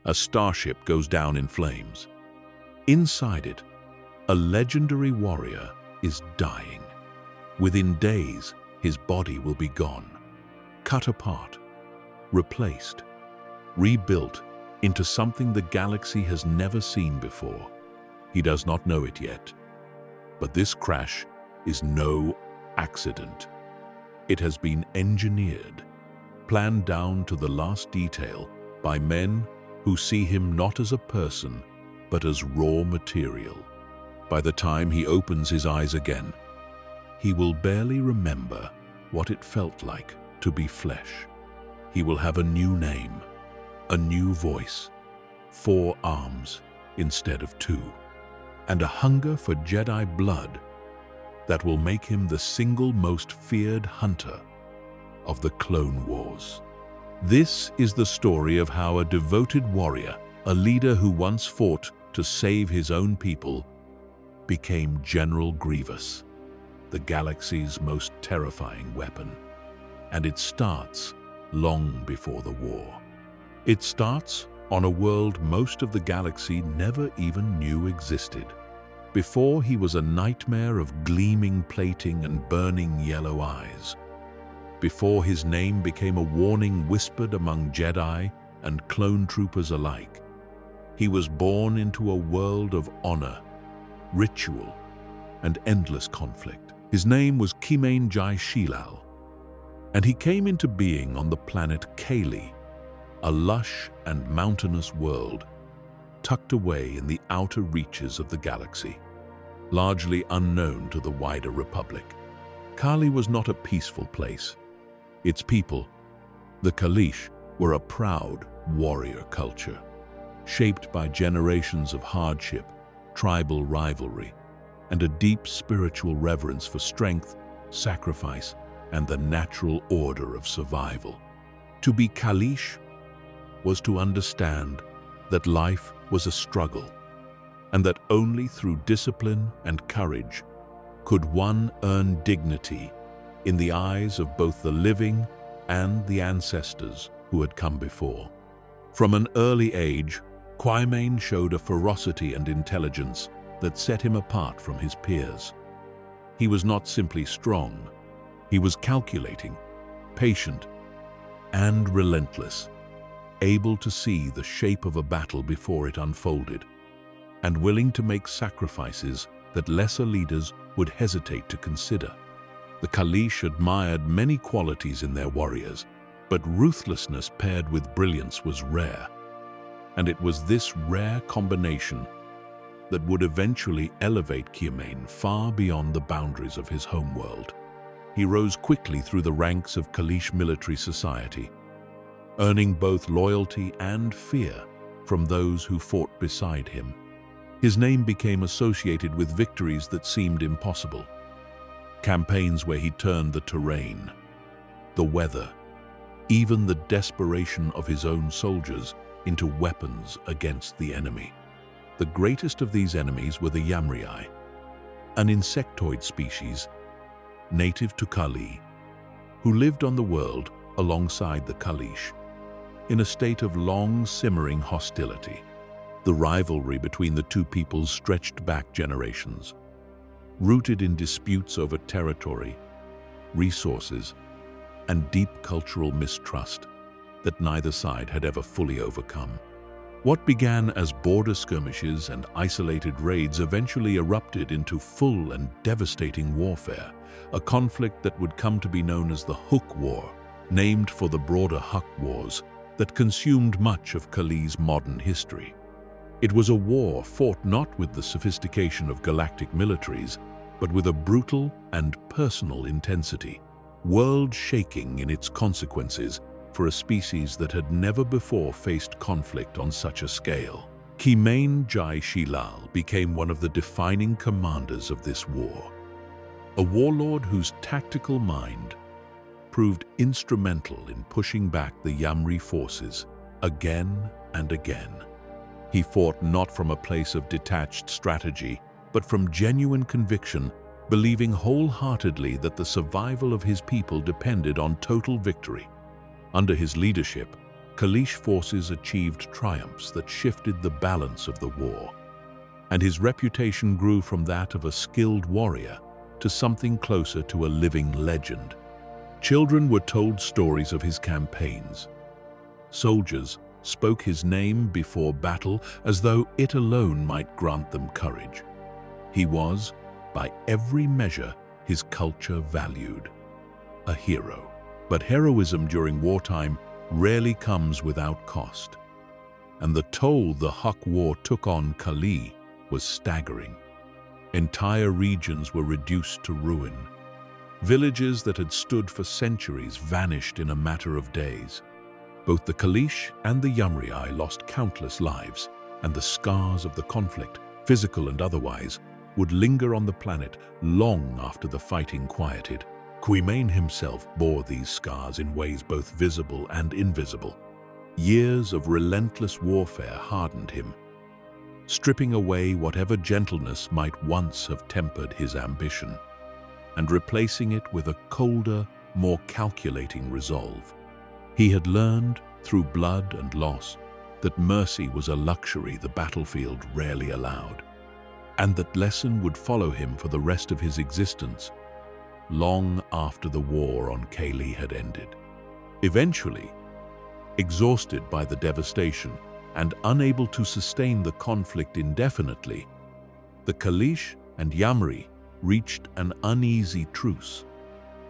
A starship goes down in flames. Inside it, a legendary warrior is dying. Within days, his body will be gone, cut apart, replaced, rebuilt into something the galaxy has never seen before. He does not know it yet, but this crash is no accident. It has been engineered, planned down to the last detail by men who see him not as a person, but as raw material. By the time he opens his eyes again, he will barely remember what it felt like to be flesh. He will have a new name, a new voice, 4 arms instead of 2, and a hunger for Jedi blood that will make him the single most feared hunter of the Clone Wars. This is the story of how a devoted warrior, a leader who once fought to save his own people, became General Grievous, the galaxy's most terrifying weapon. And it starts long before the war. It starts on a world most of the galaxy never even knew existed. Before he was a nightmare of gleaming plating and burning yellow eyes. Before his name became a warning whispered among Jedi and clone troopers alike. He was born into a world of honor, ritual, and endless conflict. His name was Kimain Jai Shilal, and he came into being on the planet Kaylee, a lush and mountainous world tucked away in the outer reaches of the galaxy, largely unknown to the wider Republic. Kali was not a peaceful place. Its people, the Kaleesh, were a proud warrior culture, shaped by generations of hardship, tribal rivalry, and a deep spiritual reverence for strength, sacrifice, and the natural order of survival. To be Kaleesh was to understand that life was a struggle, and that only through discipline and courage could one earn dignity in the eyes of both the living and the ancestors who had come before. From an early age, Kimain showed a ferocity and intelligence that set him apart from his peers. He was not simply strong, he was calculating, patient, and relentless, able to see the shape of a battle before it unfolded, and willing to make sacrifices that lesser leaders would hesitate to consider. The Kaleesh admired many qualities in their warriors, but ruthlessness paired with brilliance was rare. And it was this rare combination that would eventually elevate Kimain far beyond the boundaries of his homeworld. He rose quickly through the ranks of Kaleesh military society, earning both loyalty and fear from those who fought beside him. His name became associated with victories that seemed impossible, campaigns where he turned the terrain, the weather, even the desperation of his own soldiers into weapons against the enemy. The greatest of these enemies were the Yamrii, an insectoid species native to Kali, who lived on the world alongside the Kaleesh, in a state of long simmering hostility. The rivalry between the two peoples stretched back generations, rooted in disputes over territory, resources, and deep cultural mistrust that neither side had ever fully overcome. What began as border skirmishes and isolated raids eventually erupted into full and devastating warfare, a conflict that would come to be known as the Hook War, named for the broader Huck Wars that consumed much of Kali's modern history. It was a war fought not with the sophistication of galactic militaries, but with a brutal and personal intensity, world-shaking in its consequences for a species that had never before faced conflict on such a scale. Kimain Jai Shilal became one of the defining commanders of this war, a warlord whose tactical mind proved instrumental in pushing back the Yamrii forces again and again. He fought not from a place of detached strategy, but from genuine conviction, believing wholeheartedly that the survival of his people depended on total victory. Under his leadership, Kalish forces achieved triumphs that shifted the balance of the war, and his reputation grew from that of a skilled warrior to something closer to a living legend. Children were told stories of his campaigns. Soldiers spoke his name before battle as though it alone might grant them courage. He was, by every measure, his culture valued. A hero. But heroism during wartime rarely comes without cost. And the toll the Huk War took on Kali was staggering. Entire regions were reduced to ruin. Villages that had stood for centuries vanished in a matter of days. Both the Kalish and the Yamriai lost countless lives, and the scars of the conflict, physical and otherwise, would linger on the planet long after the fighting quieted. Quimane himself bore these scars in ways both visible and invisible. Years of relentless warfare hardened him, stripping away whatever gentleness might once have tempered his ambition, and replacing it with a colder, more calculating resolve. He had learned, through blood and loss, that mercy was a luxury the battlefield rarely allowed, and that lesson would follow him for the rest of his existence, long after the war on Kali had ended. Eventually, exhausted by the devastation and unable to sustain the conflict indefinitely, the Kalish and Yamri reached an uneasy truce.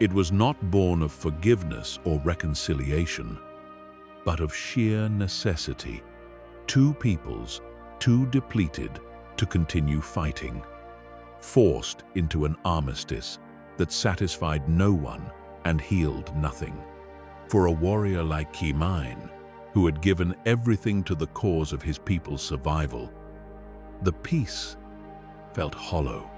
It was not born of forgiveness or reconciliation, but of sheer necessity. Two peoples, too depleted to continue fighting, forced into an armistice that satisfied no one and healed nothing. For a warrior like Quimane, who had given everything to the cause of his people's survival, the peace felt hollow.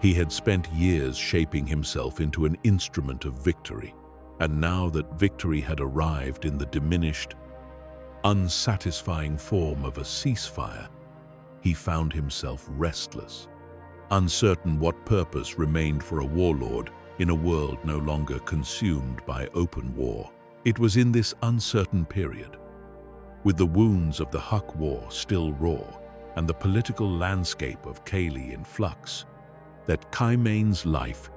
He had spent years shaping himself into an instrument of victory, and now that victory had arrived in the diminished, unsatisfying form of a ceasefire, he found himself restless, uncertain what purpose remained for a warlord in a world no longer consumed by open war. It was in this uncertain period, with the wounds of the Huk War still raw and the political landscape of Kali in flux, that Quimane's life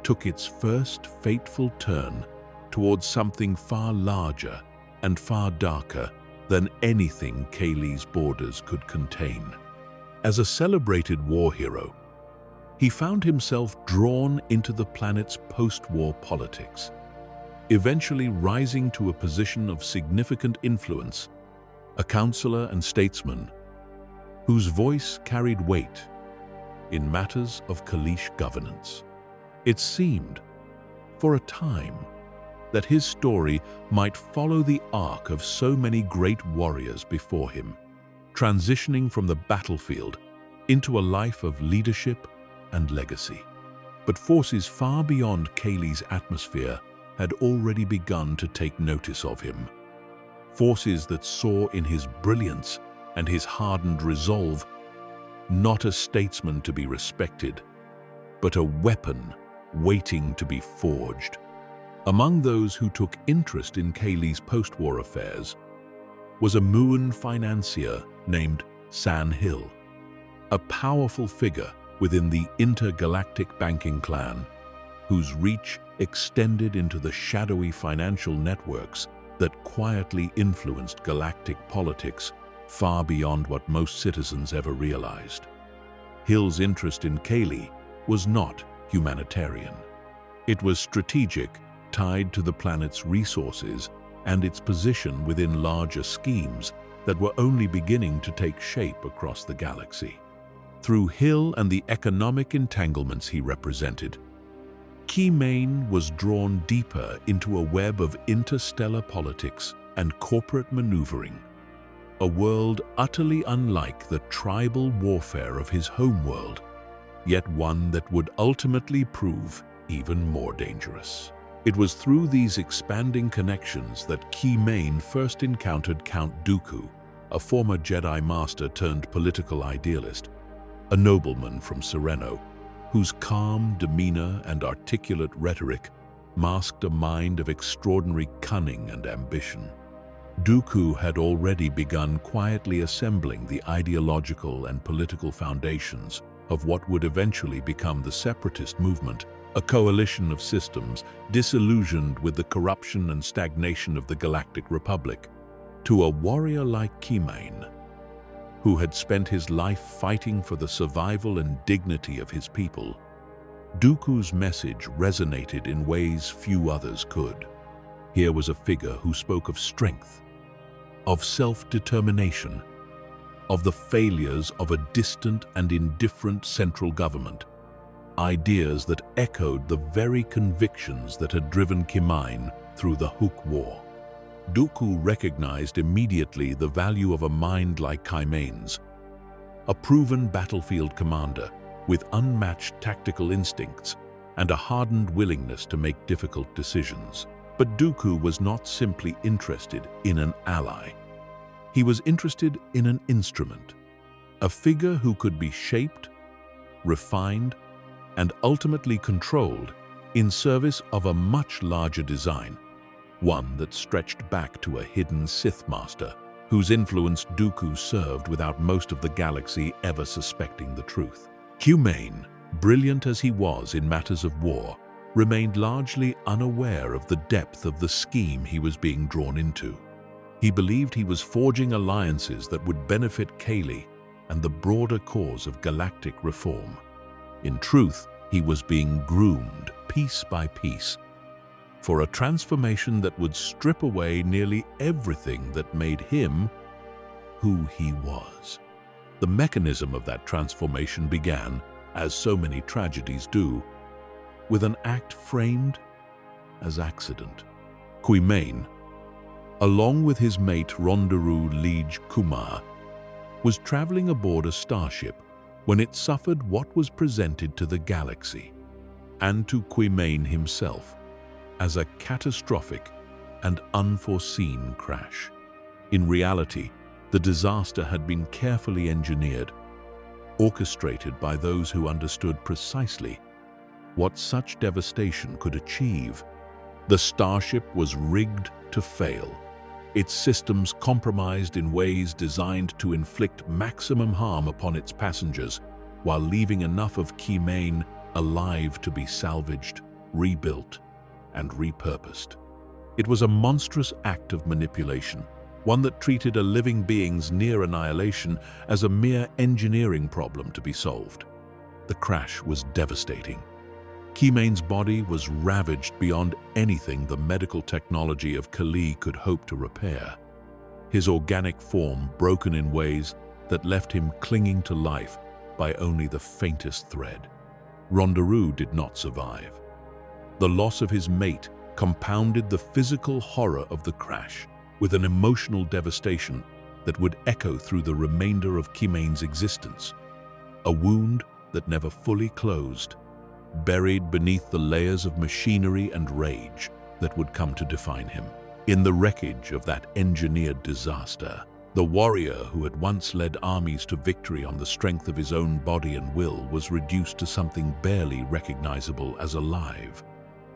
took its first fateful turn towards something far larger and far darker than anything Kali's borders could contain. As a celebrated war hero, he found himself drawn into the planet's post-war politics, eventually rising to a position of significant influence, a counselor and statesman whose voice carried weight in matters of Kalish governance. It seemed, for a time, that his story might follow the arc of so many great warriors before him, transitioning from the battlefield into a life of leadership and legacy. But forces far beyond Kali's atmosphere had already begun to take notice of him. Forces that saw in his brilliance and his hardened resolve not a statesman to be respected, but a weapon waiting to be forged. Among those who took interest in Kali's post-war affairs was a Muan financier named San Hill, a powerful figure within the intergalactic banking clan, whose reach extended into the shadowy financial networks that quietly influenced galactic politics far beyond what most citizens ever realized. Hill's interest in Kali was not humanitarian. It was strategic, tied to the planet's resources and its position within larger schemes that were only beginning to take shape across the galaxy. Through Hill and the economic entanglements he represented, Quimane was drawn deeper into a web of interstellar politics and corporate maneuvering, a world utterly unlike the tribal warfare of his homeworld, yet one that would ultimately prove even more dangerous. It was through these expanding connections that Quimane first encountered Count Dooku, a former Jedi Master turned political idealist, a nobleman from Sereno, whose calm demeanor and articulate rhetoric masked a mind of extraordinary cunning and ambition. Dooku had already begun quietly assembling the ideological and political foundations of what would eventually become the separatist movement, a coalition of systems disillusioned with the corruption and stagnation of the Galactic Republic. To a warrior like Kimain, who had spent his life fighting for the survival and dignity of his people, Dooku's message resonated in ways few others could. Here was a figure who spoke of strength, of self-determination, of the failures of a distant and indifferent central government, ideas that echoed the very convictions that had driven Kimain through the Hook War. Dooku recognized immediately the value of a mind like Kimain's, a proven battlefield commander with unmatched tactical instincts and a hardened willingness to make difficult decisions. But Dooku was not simply interested in an ally. He was interested in an instrument, a figure who could be shaped, refined, and ultimately controlled in service of a much larger design, one that stretched back to a hidden Sith master whose influence Dooku served without most of the galaxy ever suspecting the truth. Kimain, brilliant as he was in matters of war, remained largely unaware of the depth of the scheme he was being drawn into. He believed he was forging alliances that would benefit Kaylee and the broader cause of galactic reform. In truth, he was being groomed, piece by piece, for a transformation that would strip away nearly everything that made him who he was. The mechanism of that transformation began, as so many tragedies do, with an act framed as accident. Kimain, along with his mate Rondaru Liege Kumar, was traveling aboard a starship when it suffered what was presented to the galaxy, and to Kimain himself, as a catastrophic and unforeseen crash. In reality, the disaster had been carefully engineered, orchestrated by those who understood precisely what such devastation could achieve. The starship was rigged to fail, its systems compromised in ways designed to inflict maximum harm upon its passengers, while leaving enough of Kimain alive to be salvaged, rebuilt, and repurposed. It was a monstrous act of manipulation, one that treated a living being's near annihilation as a mere engineering problem to be solved. The crash was devastating. Kimain's body was ravaged beyond anything the medical technology of Kali could hope to repair. His organic form broken in ways that left him clinging to life by only the faintest thread. Rondaru did not survive. The loss of his mate compounded the physical horror of the crash with an emotional devastation that would echo through the remainder of Kimain's existence. A wound that never fully closed, buried beneath the layers of machinery and rage that would come to define him. In the wreckage of that engineered disaster, the warrior who had once led armies to victory on the strength of his own body and will was reduced to something barely recognizable as alive.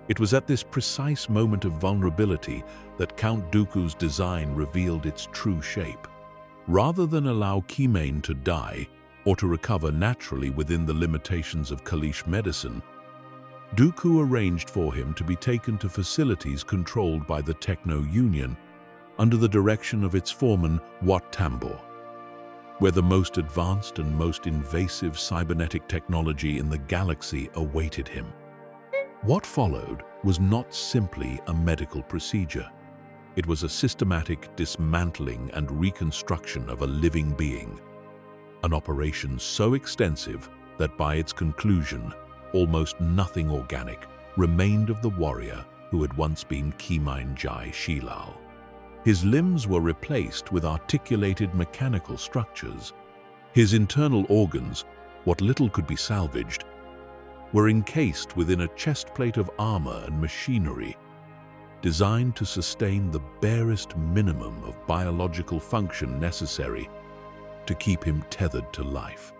It was at this precise moment of vulnerability that Count Dooku's design revealed its true shape. Rather than allow Kimain to die or to recover naturally within the limitations of Kalish medicine, Dooku arranged for him to be taken to facilities controlled by the Techno-Union under the direction of its foreman Wat Tambor, where the most advanced and most invasive cybernetic technology in the galaxy awaited him. What followed was not simply a medical procedure. It was a systematic dismantling and reconstruction of a living being, an operation so extensive that by its conclusion, almost nothing organic remained of the warrior who had once been Kimain Jai Shilal. His limbs were replaced with articulated mechanical structures. His internal organs, what little could be salvaged, were encased within a chestplate of armor and machinery designed to sustain the barest minimum of biological function necessary to keep him tethered to life.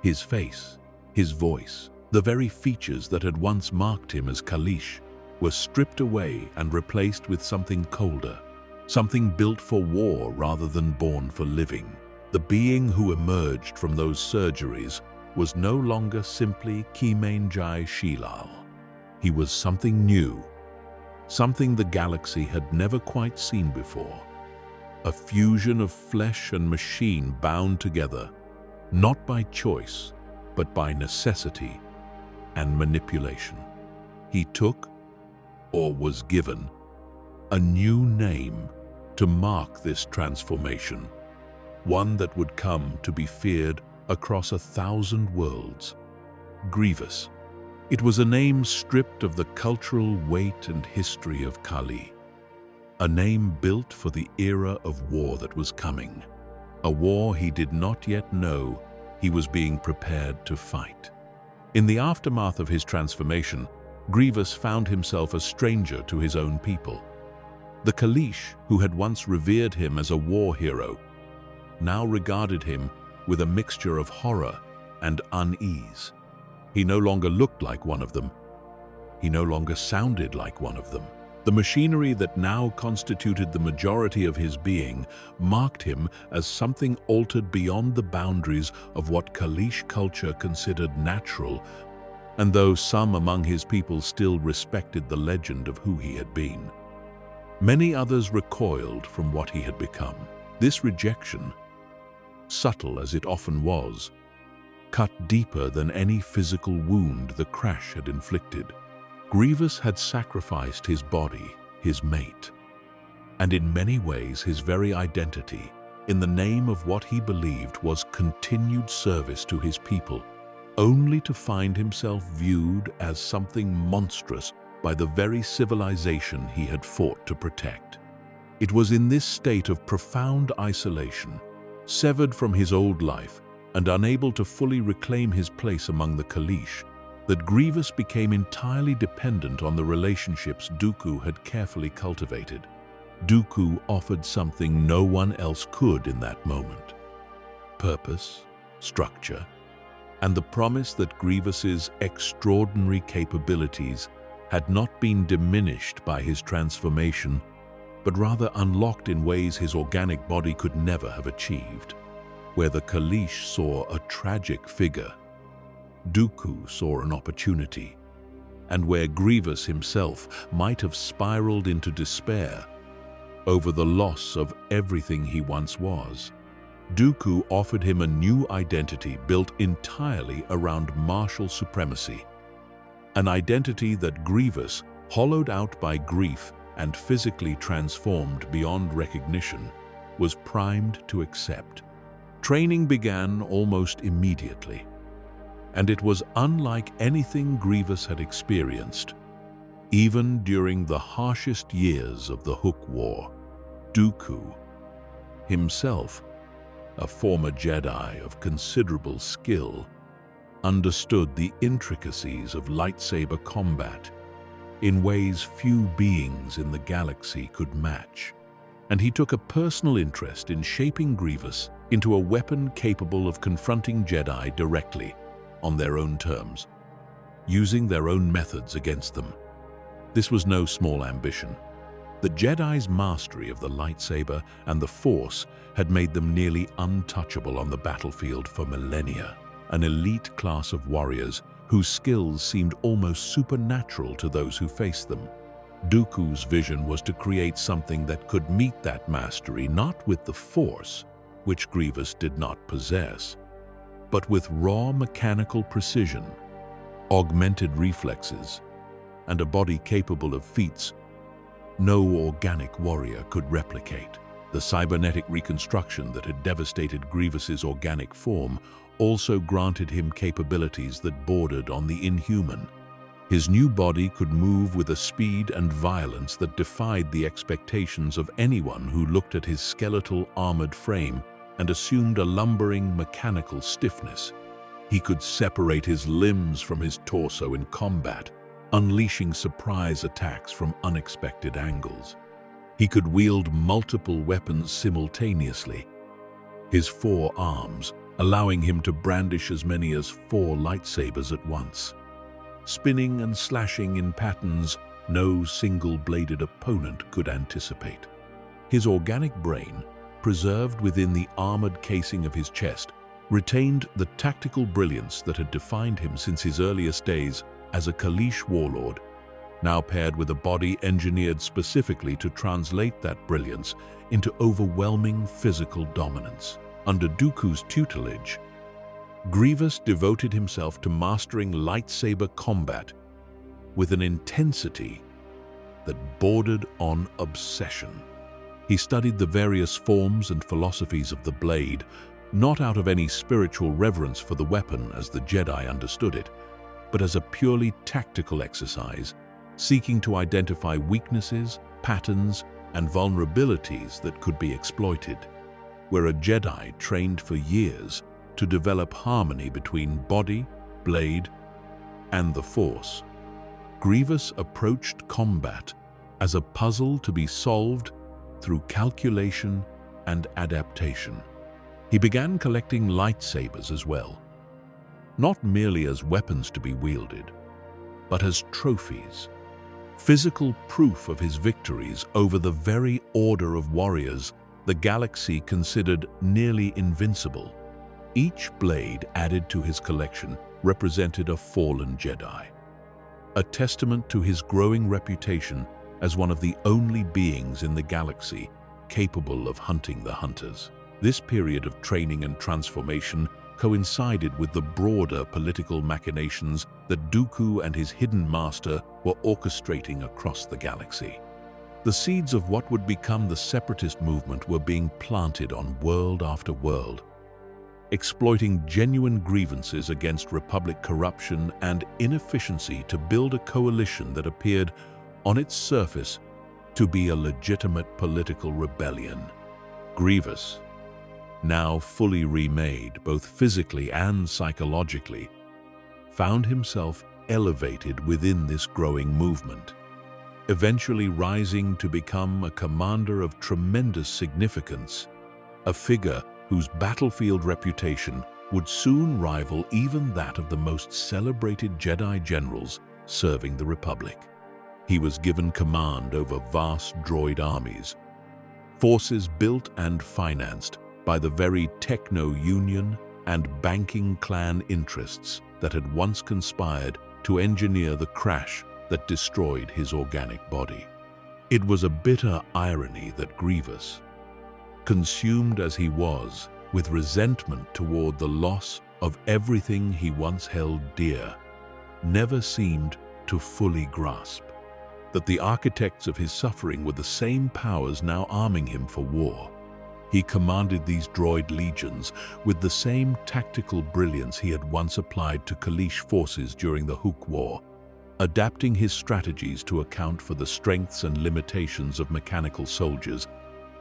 His face, his voice, the very features that had once marked him as Kalish, were stripped away and replaced with something colder, something built for war rather than born for living. The being who emerged from those surgeries was no longer simply Kimenjai Shilal. He was something new, something the galaxy had never quite seen before. A fusion of flesh and machine bound together, not by choice, but by necessity and manipulation. He took, or was given, a new name to mark this transformation, one that would come to be feared across 1,000 worlds. Grievous. It was a name stripped of the cultural weight and history of Kali, a name built for the era of war that was coming, a war he did not yet know he was being prepared to fight. In the aftermath of his transformation, Grievous found himself a stranger to his own people. The Kalish, who had once revered him as a war hero, now regarded him with a mixture of horror and unease. He no longer looked like one of them. He no longer sounded like one of them. The machinery that now constituted the majority of his being marked him as something altered beyond the boundaries of what Kalish culture considered natural, and though some among his people still respected the legend of who he had been, many others recoiled from what he had become. This rejection, subtle as it often was, cut deeper than any physical wound the crash had inflicted. Grievous had sacrificed his body, his mate, and in many ways his very identity, in the name of what he believed was continued service to his people, only to find himself viewed as something monstrous by the very civilization he had fought to protect. It was in this state of profound isolation, severed from his old life and unable to fully reclaim his place among the Kalish, that Grievous became entirely dependent on the relationships Dooku had carefully cultivated. Dooku offered something no one else could in that moment: purpose, structure, and the promise that Grievous's extraordinary capabilities had not been diminished by his transformation, but rather unlocked in ways his organic body could never have achieved. Where the Kalish saw a tragic figure, Dooku saw an opportunity, and where Grievous himself might have spiraled into despair over the loss of everything he once was, Dooku offered him a new identity built entirely around martial supremacy, an identity that Grievous, hollowed out by grief and physically transformed beyond recognition, was primed to accept. Training began almost immediately, and it was unlike anything Grievous had experienced. Even during the harshest years of the Hook War, Dooku, himself a former Jedi of considerable skill, understood the intricacies of lightsaber combat in ways few beings in the galaxy could match, and he took a personal interest in shaping Grievous into a weapon capable of confronting Jedi directly, on their own terms, using their own methods against them. This was no small ambition. The Jedi's mastery of the lightsaber and the Force had made them nearly untouchable on the battlefield for millennia, an elite class of warriors whose skills seemed almost supernatural to those who faced them. Dooku's vision was to create something that could meet that mastery not with the Force, which Grievous did not possess, but with raw mechanical precision, augmented reflexes, and a body capable of feats no organic warrior could replicate. The cybernetic reconstruction that had devastated Grievous's organic form also granted him capabilities that bordered on the inhuman. His new body could move with a speed and violence that defied the expectations of anyone who looked at his skeletal armored frame and assumed a lumbering mechanical stiffness. He could separate his limbs from his torso in combat, unleashing surprise attacks from unexpected angles. He could wield multiple weapons simultaneously, his 4 arms allowing him to brandish as many as 4 lightsabers at once, spinning and slashing in patterns no single-bladed opponent could anticipate. His organic brain, preserved within the armored casing of his chest, retained the tactical brilliance that had defined him since his earliest days as a Kaleesh warlord, now paired with a body engineered specifically to translate that brilliance into overwhelming physical dominance. Under Dooku's tutelage, Grievous devoted himself to mastering lightsaber combat with an intensity that bordered on obsession. He studied the various forms and philosophies of the blade, not out of any spiritual reverence for the weapon as the Jedi understood it, but as a purely tactical exercise, seeking to identify weaknesses, patterns, and vulnerabilities that could be exploited. Where a Jedi trained for years to develop harmony between body, blade, and the Force, Grievous approached combat as a puzzle to be solved through calculation and adaptation. He began collecting lightsabers as well, not merely as weapons to be wielded, but as trophies, physical proof of his victories over the very order of warriors the galaxy considered nearly invincible. Each blade added to his collection represented a fallen Jedi, a testament to his growing reputation as one of the only beings in the galaxy capable of hunting the hunters. This period of training and transformation coincided with the broader political machinations that Dooku and his hidden master were orchestrating across the galaxy. The seeds of what would become the separatist movement were being planted on world after world, exploiting genuine grievances against Republic corruption and inefficiency to build a coalition that appeared, on its surface, to be a legitimate political rebellion. Grievous, now fully remade both physically and psychologically, found himself elevated within this growing movement, eventually rising to become a commander of tremendous significance, a figure whose battlefield reputation would soon rival even that of the most celebrated Jedi generals serving the Republic. He was given command over vast droid armies, forces built and financed by the very techno-union and banking clan interests that had once conspired to engineer the crash that destroyed his organic body. It was a bitter irony that Grievous, consumed as he was with resentment toward the loss of everything he once held dear, never seemed to fully grasp that the architects of his suffering were the same powers now arming him for war. He commanded these droid legions with the same tactical brilliance he had once applied to Kaleesh forces during the Hook War, adapting his strategies to account for the strengths and limitations of mechanical soldiers,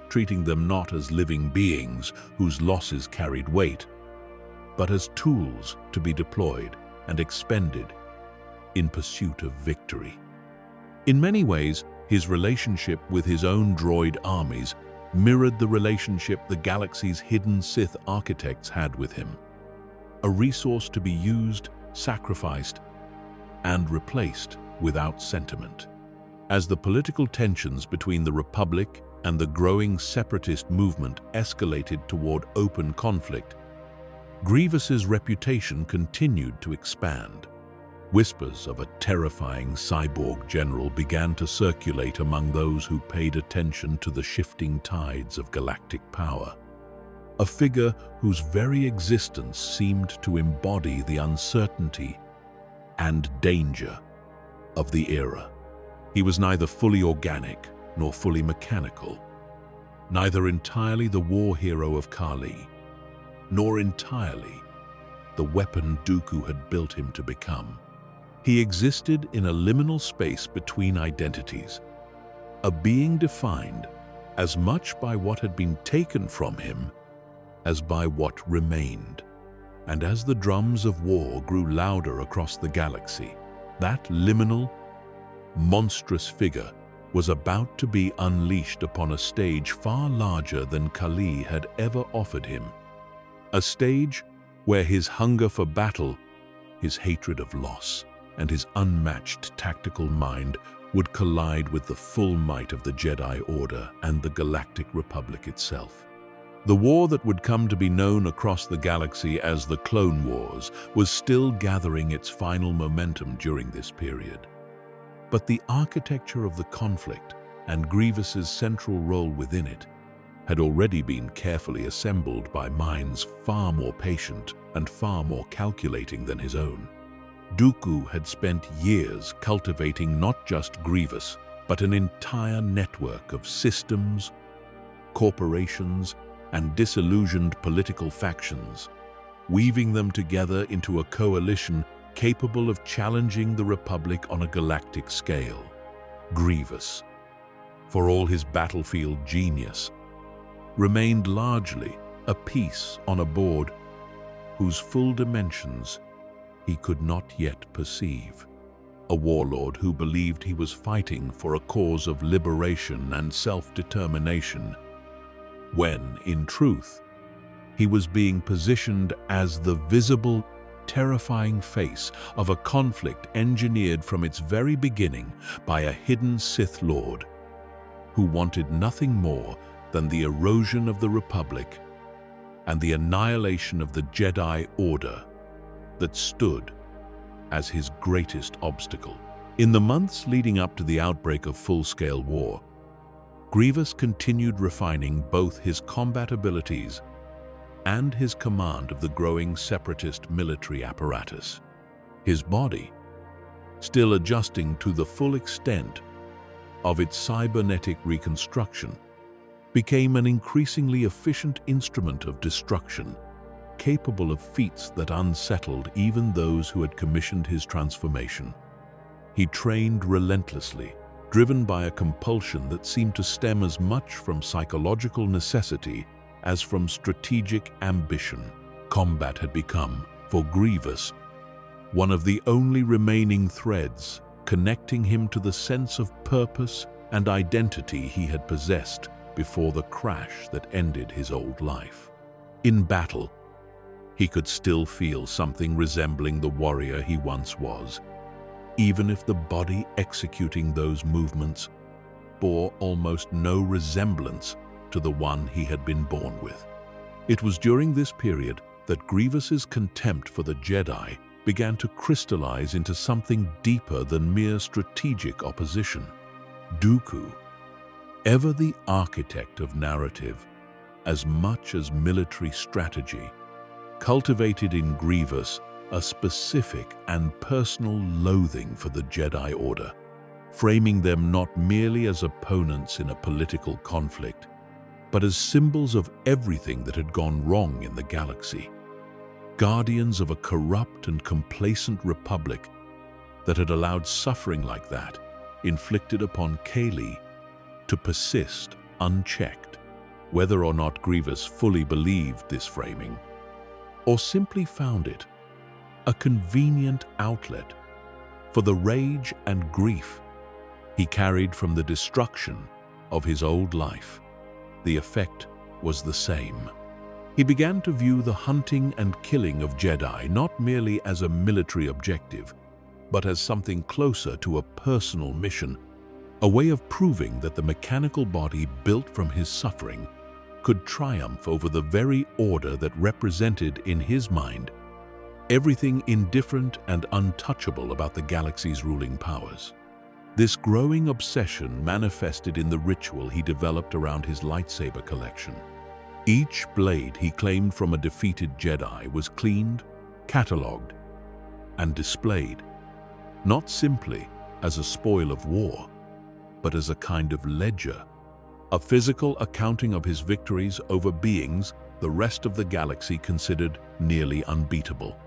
treating them not as living beings whose losses carried weight, but as tools to be deployed and expended in pursuit of victory. In many ways, his relationship with his own droid armies mirrored the relationship the galaxy's hidden Sith architects had with him, a resource to be used, sacrificed, and replaced without sentiment. As the political tensions between the Republic and the growing separatist movement escalated toward open conflict, Grievous's reputation continued to expand. Whispers of a terrifying cyborg general began to circulate among those who paid attention to the shifting tides of galactic power. A figure whose very existence seemed to embody the uncertainty and danger of the era. He was neither fully organic nor fully mechanical, neither entirely the war hero of Kali, nor entirely the weapon Dooku had built him to become. He existed in a liminal space between identities, a being defined as much by what had been taken from him as by what remained. And as the drums of war grew louder across the galaxy, that liminal, monstrous figure was about to be unleashed upon a stage far larger than Kali had ever offered him. A stage where his hunger for battle, his hatred of loss, and his unmatched tactical mind would collide with the full might of the Jedi Order and the Galactic Republic itself. The war that would come to be known across the galaxy as the Clone Wars was still gathering its final momentum during this period. But the architecture of the conflict and Grievous's central role within it had already been carefully assembled by minds far more patient and far more calculating than his own. Dooku had spent years cultivating not just Grievous, but an entire network of systems, corporations, and disillusioned political factions, weaving them together into a coalition capable of challenging the Republic on a galactic scale. Grievous, for all his battlefield genius, remained largely a piece on a board whose full dimensions he could not yet perceive. A warlord who believed he was fighting for a cause of liberation and self-determination, when, in truth, he was being positioned as the visible, terrifying face of a conflict engineered from its very beginning by a hidden Sith Lord who wanted nothing more than the erosion of the Republic and the annihilation of the Jedi Order that stood as his greatest obstacle. In the months leading up to the outbreak of full-scale war, Grievous continued refining both his combat abilities and his command of the growing separatist military apparatus. His body, still adjusting to the full extent of its cybernetic reconstruction, became an increasingly efficient instrument of destruction, capable of feats that unsettled even those who had commissioned his transformation. He trained relentlessly, driven by a compulsion that seemed to stem as much from psychological necessity as from strategic ambition. Combat had become, for Grievous, one of the only remaining threads connecting him to the sense of purpose and identity he had possessed before the crash that ended his old life. In battle, he could still feel something resembling the warrior he once was, even if the body executing those movements bore almost no resemblance to the one he had been born with. It was during this period that Grievous's contempt for the Jedi began to crystallize into something deeper than mere strategic opposition. Dooku, ever the architect of narrative as much as military strategy, cultivated in Grievous a specific and personal loathing for the Jedi Order, framing them not merely as opponents in a political conflict, but as symbols of everything that had gone wrong in the galaxy. Guardians of a corrupt and complacent republic that had allowed suffering like that, inflicted upon Kaylee, to persist unchecked, whether or not Grievous fully believed this framing, or simply found it a convenient outlet for the rage and grief he carried from the destruction of his old life. The effect was the same. He began to view the hunting and killing of Jedi not merely as a military objective, but as something closer to a personal mission, a way of proving that the mechanical body built from his suffering could triumph over the very order that represented, in his mind, everything indifferent and untouchable about the galaxy's ruling powers. This growing obsession manifested in the ritual he developed around his lightsaber collection. Each blade he claimed from a defeated Jedi was cleaned, catalogued, and displayed, not simply as a spoil of war, but as a kind of ledger, a physical accounting of his victories over beings the rest of the galaxy considered nearly unbeatable.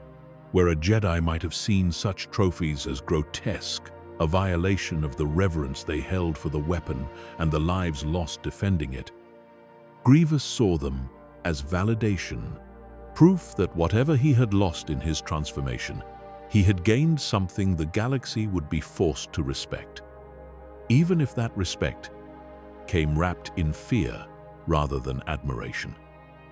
Where a Jedi might have seen such trophies as grotesque, a violation of the reverence they held for the weapon and the lives lost defending it, Grievous saw them as validation, proof that whatever he had lost in his transformation, he had gained something the galaxy would be forced to respect, even if that respect came wrapped in fear rather than admiration.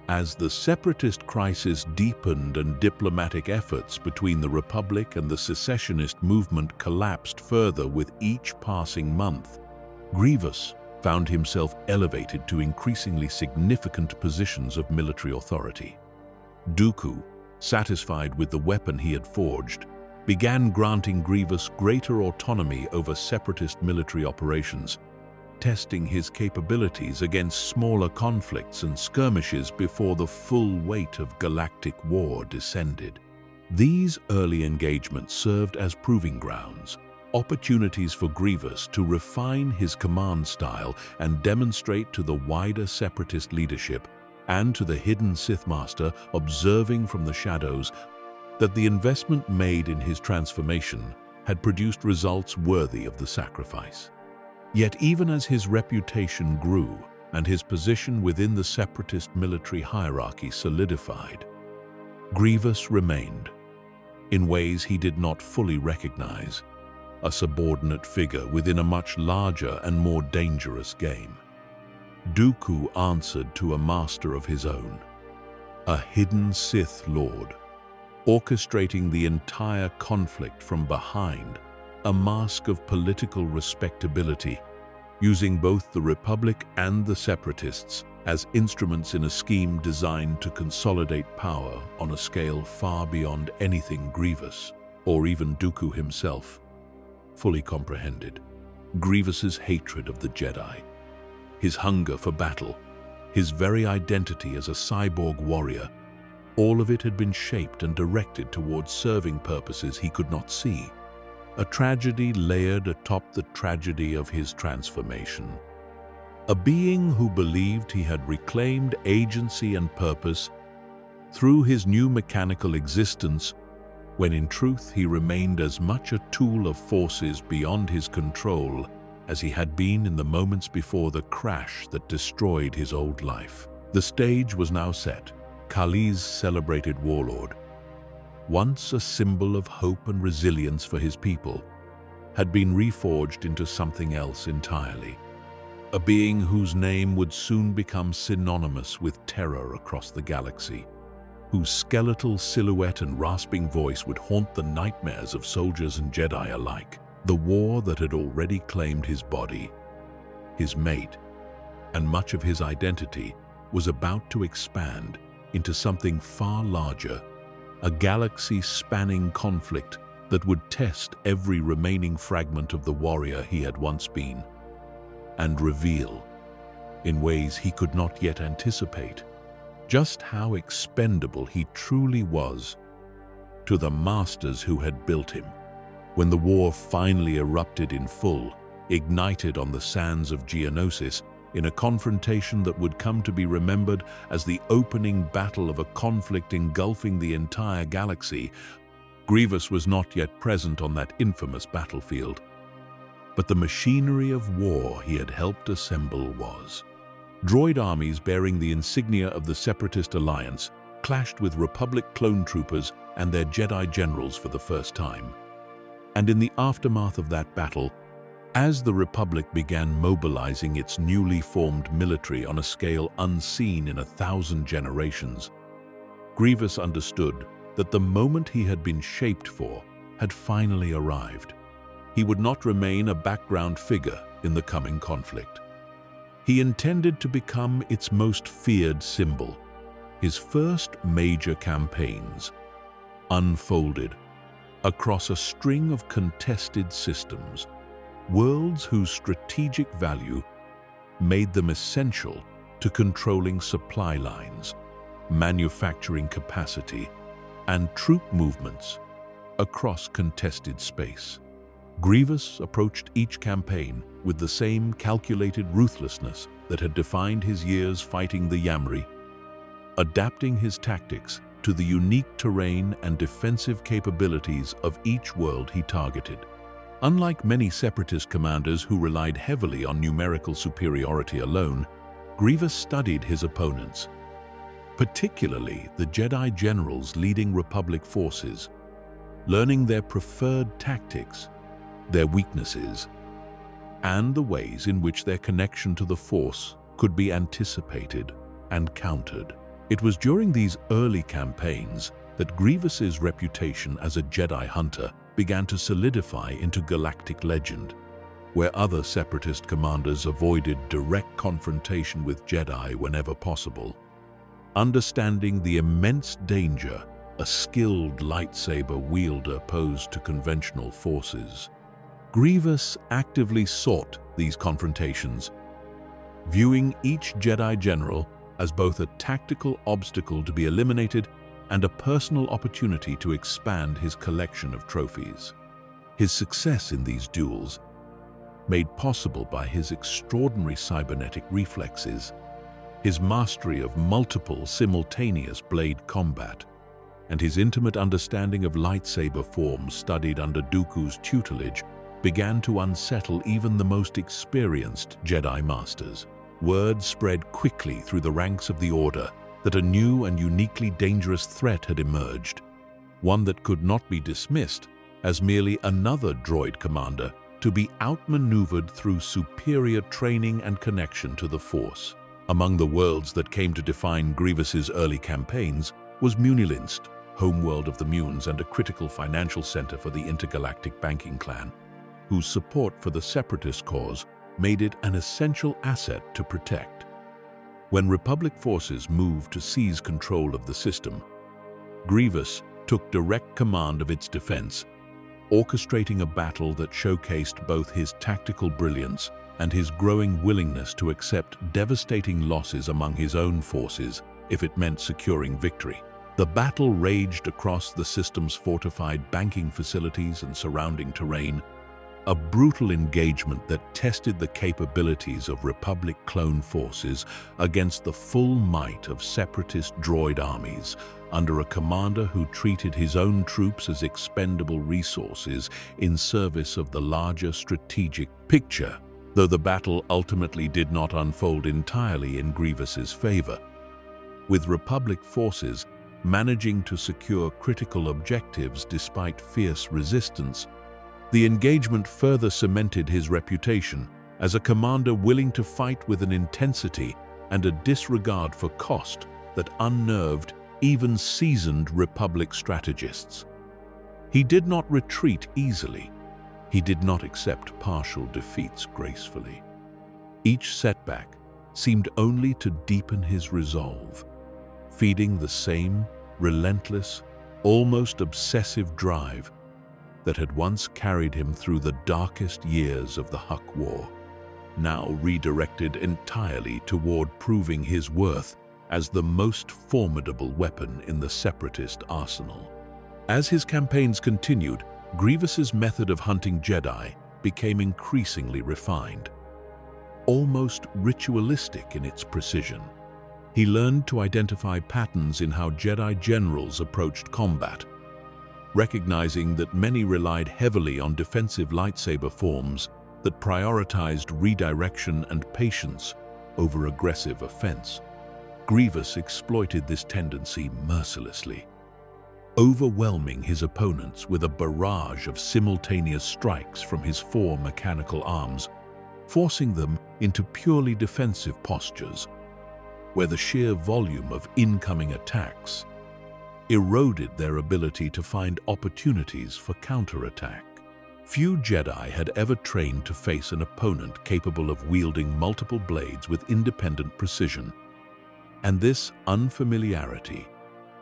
As the separatist crisis deepened and diplomatic efforts between the Republic and the secessionist movement collapsed further with each passing month, Grievous found himself elevated to increasingly significant positions of military authority. Dooku, satisfied with the weapon he had forged, began granting Grievous greater autonomy over separatist military operations, testing his capabilities against smaller conflicts and skirmishes before the full weight of galactic war descended. These early engagements served as proving grounds, opportunities for Grievous to refine his command style and demonstrate to the wider separatist leadership and to the hidden Sith Master observing from the shadows that the investment made in his transformation had produced results worthy of the sacrifice. Yet even as his reputation grew and his position within the separatist military hierarchy solidified, Grievous remained, in ways he did not fully recognize, a subordinate figure within a much larger and more dangerous game. Dooku answered to a master of his own, a hidden Sith Lord, orchestrating the entire conflict from behind a mask of political respectability, using both the Republic and the Separatists as instruments in a scheme designed to consolidate power on a scale far beyond anything Grievous, or even Dooku himself, fully comprehended. Grievous's hatred of the Jedi, his hunger for battle, his very identity as a cyborg warrior, all of it had been shaped and directed towards serving purposes he could not see. A tragedy layered atop the tragedy of his transformation. A being who believed he had reclaimed agency and purpose through his new mechanical existence, when in truth he remained as much a tool of forces beyond his control as he had been in the moments before the crash that destroyed his old life. The stage was now set. Kali's celebrated warlord, once a symbol of hope and resilience for his people, had been reforged into something else entirely. A being whose name would soon become synonymous with terror across the galaxy, whose skeletal silhouette and rasping voice would haunt the nightmares of soldiers and Jedi alike. The war that had already claimed his body, his mate, and much of his identity was about to expand into something far larger, a galaxy-spanning conflict that would test every remaining fragment of the warrior he had once been, and reveal, in ways he could not yet anticipate, just how expendable he truly was to the masters who had built him. When the war finally erupted in full, ignited on the sands of Geonosis, in a confrontation that would come to be remembered as the opening battle of a conflict engulfing the entire galaxy, Grievous was not yet present on that infamous battlefield. But the machinery of war he had helped assemble was. Droid armies bearing the insignia of the Separatist Alliance clashed with Republic clone troopers and their Jedi generals for the first time. And in the aftermath of that battle, as the Republic began mobilizing its newly formed military on a scale unseen in 1,000 generations, Grievous understood that the moment he had been shaped for had finally arrived. He would not remain a background figure in the coming conflict. He intended to become its most feared symbol. His first major campaigns unfolded across a string of contested systems, worlds whose strategic value made them essential to controlling supply lines, manufacturing capacity, and troop movements across contested space. Grievous approached each campaign with the same calculated ruthlessness that had defined his years fighting the Yamri, adapting his tactics to the unique terrain and defensive capabilities of each world he targeted. Unlike many Separatist commanders who relied heavily on numerical superiority alone, Grievous studied his opponents, particularly the Jedi generals leading Republic forces, learning their preferred tactics, their weaknesses, and the ways in which their connection to the Force could be anticipated and countered. It was during these early campaigns that Grievous's reputation as a Jedi hunter began to solidify into galactic legend, where other Separatist commanders avoided direct confrontation with Jedi whenever possible. Understanding the immense danger a skilled lightsaber wielder posed to conventional forces, Grievous actively sought these confrontations, viewing each Jedi general as both a tactical obstacle to be eliminated and a personal opportunity to expand his collection of trophies. His success in these duels, made possible by his extraordinary cybernetic reflexes, his mastery of multiple simultaneous blade combat, and his intimate understanding of lightsaber forms studied under Dooku's tutelage, began to unsettle even the most experienced Jedi Masters. Word spread quickly through the ranks of the Order that a new and uniquely dangerous threat had emerged, one that could not be dismissed as merely another droid commander to be outmaneuvered through superior training and connection to the Force. Among the worlds that came to define Grievous's early campaigns was Munilinst, homeworld of the Munes and a critical financial center for the intergalactic banking clan, whose support for the Separatist cause made it an essential asset to protect. When Republic forces moved to seize control of the system, Grievous took direct command of its defense, orchestrating a battle that showcased both his tactical brilliance and his growing willingness to accept devastating losses among his own forces if it meant securing victory. The battle raged across the system's fortified banking facilities and surrounding terrain, a brutal engagement that tested the capabilities of Republic clone forces against the full might of Separatist droid armies under a commander who treated his own troops as expendable resources in service of the larger strategic picture, though the battle ultimately did not unfold entirely in Grievous's favor. With Republic forces managing to secure critical objectives despite fierce resistance, the engagement further cemented his reputation as a commander willing to fight with an intensity and a disregard for cost that unnerved even seasoned Republic strategists. He did not retreat easily. He did not accept partial defeats gracefully. Each setback seemed only to deepen his resolve, feeding the same relentless, almost obsessive drive that had once carried him through the darkest years of the Huck War, now redirected entirely toward proving his worth as the most formidable weapon in the Separatist arsenal. As his campaigns continued, Grievous's method of hunting Jedi became increasingly refined, almost ritualistic in its precision. He learned to identify patterns in how Jedi generals approached combat, recognizing that many relied heavily on defensive lightsaber forms that prioritized redirection and patience over aggressive offense. Grievous exploited this tendency mercilessly, overwhelming his opponents with a barrage of simultaneous strikes from his 4 mechanical arms, forcing them into purely defensive postures, where the sheer volume of incoming attacks eroded their ability to find opportunities for counterattack. Few Jedi had ever trained to face an opponent capable of wielding multiple blades with independent precision, and this unfamiliarity,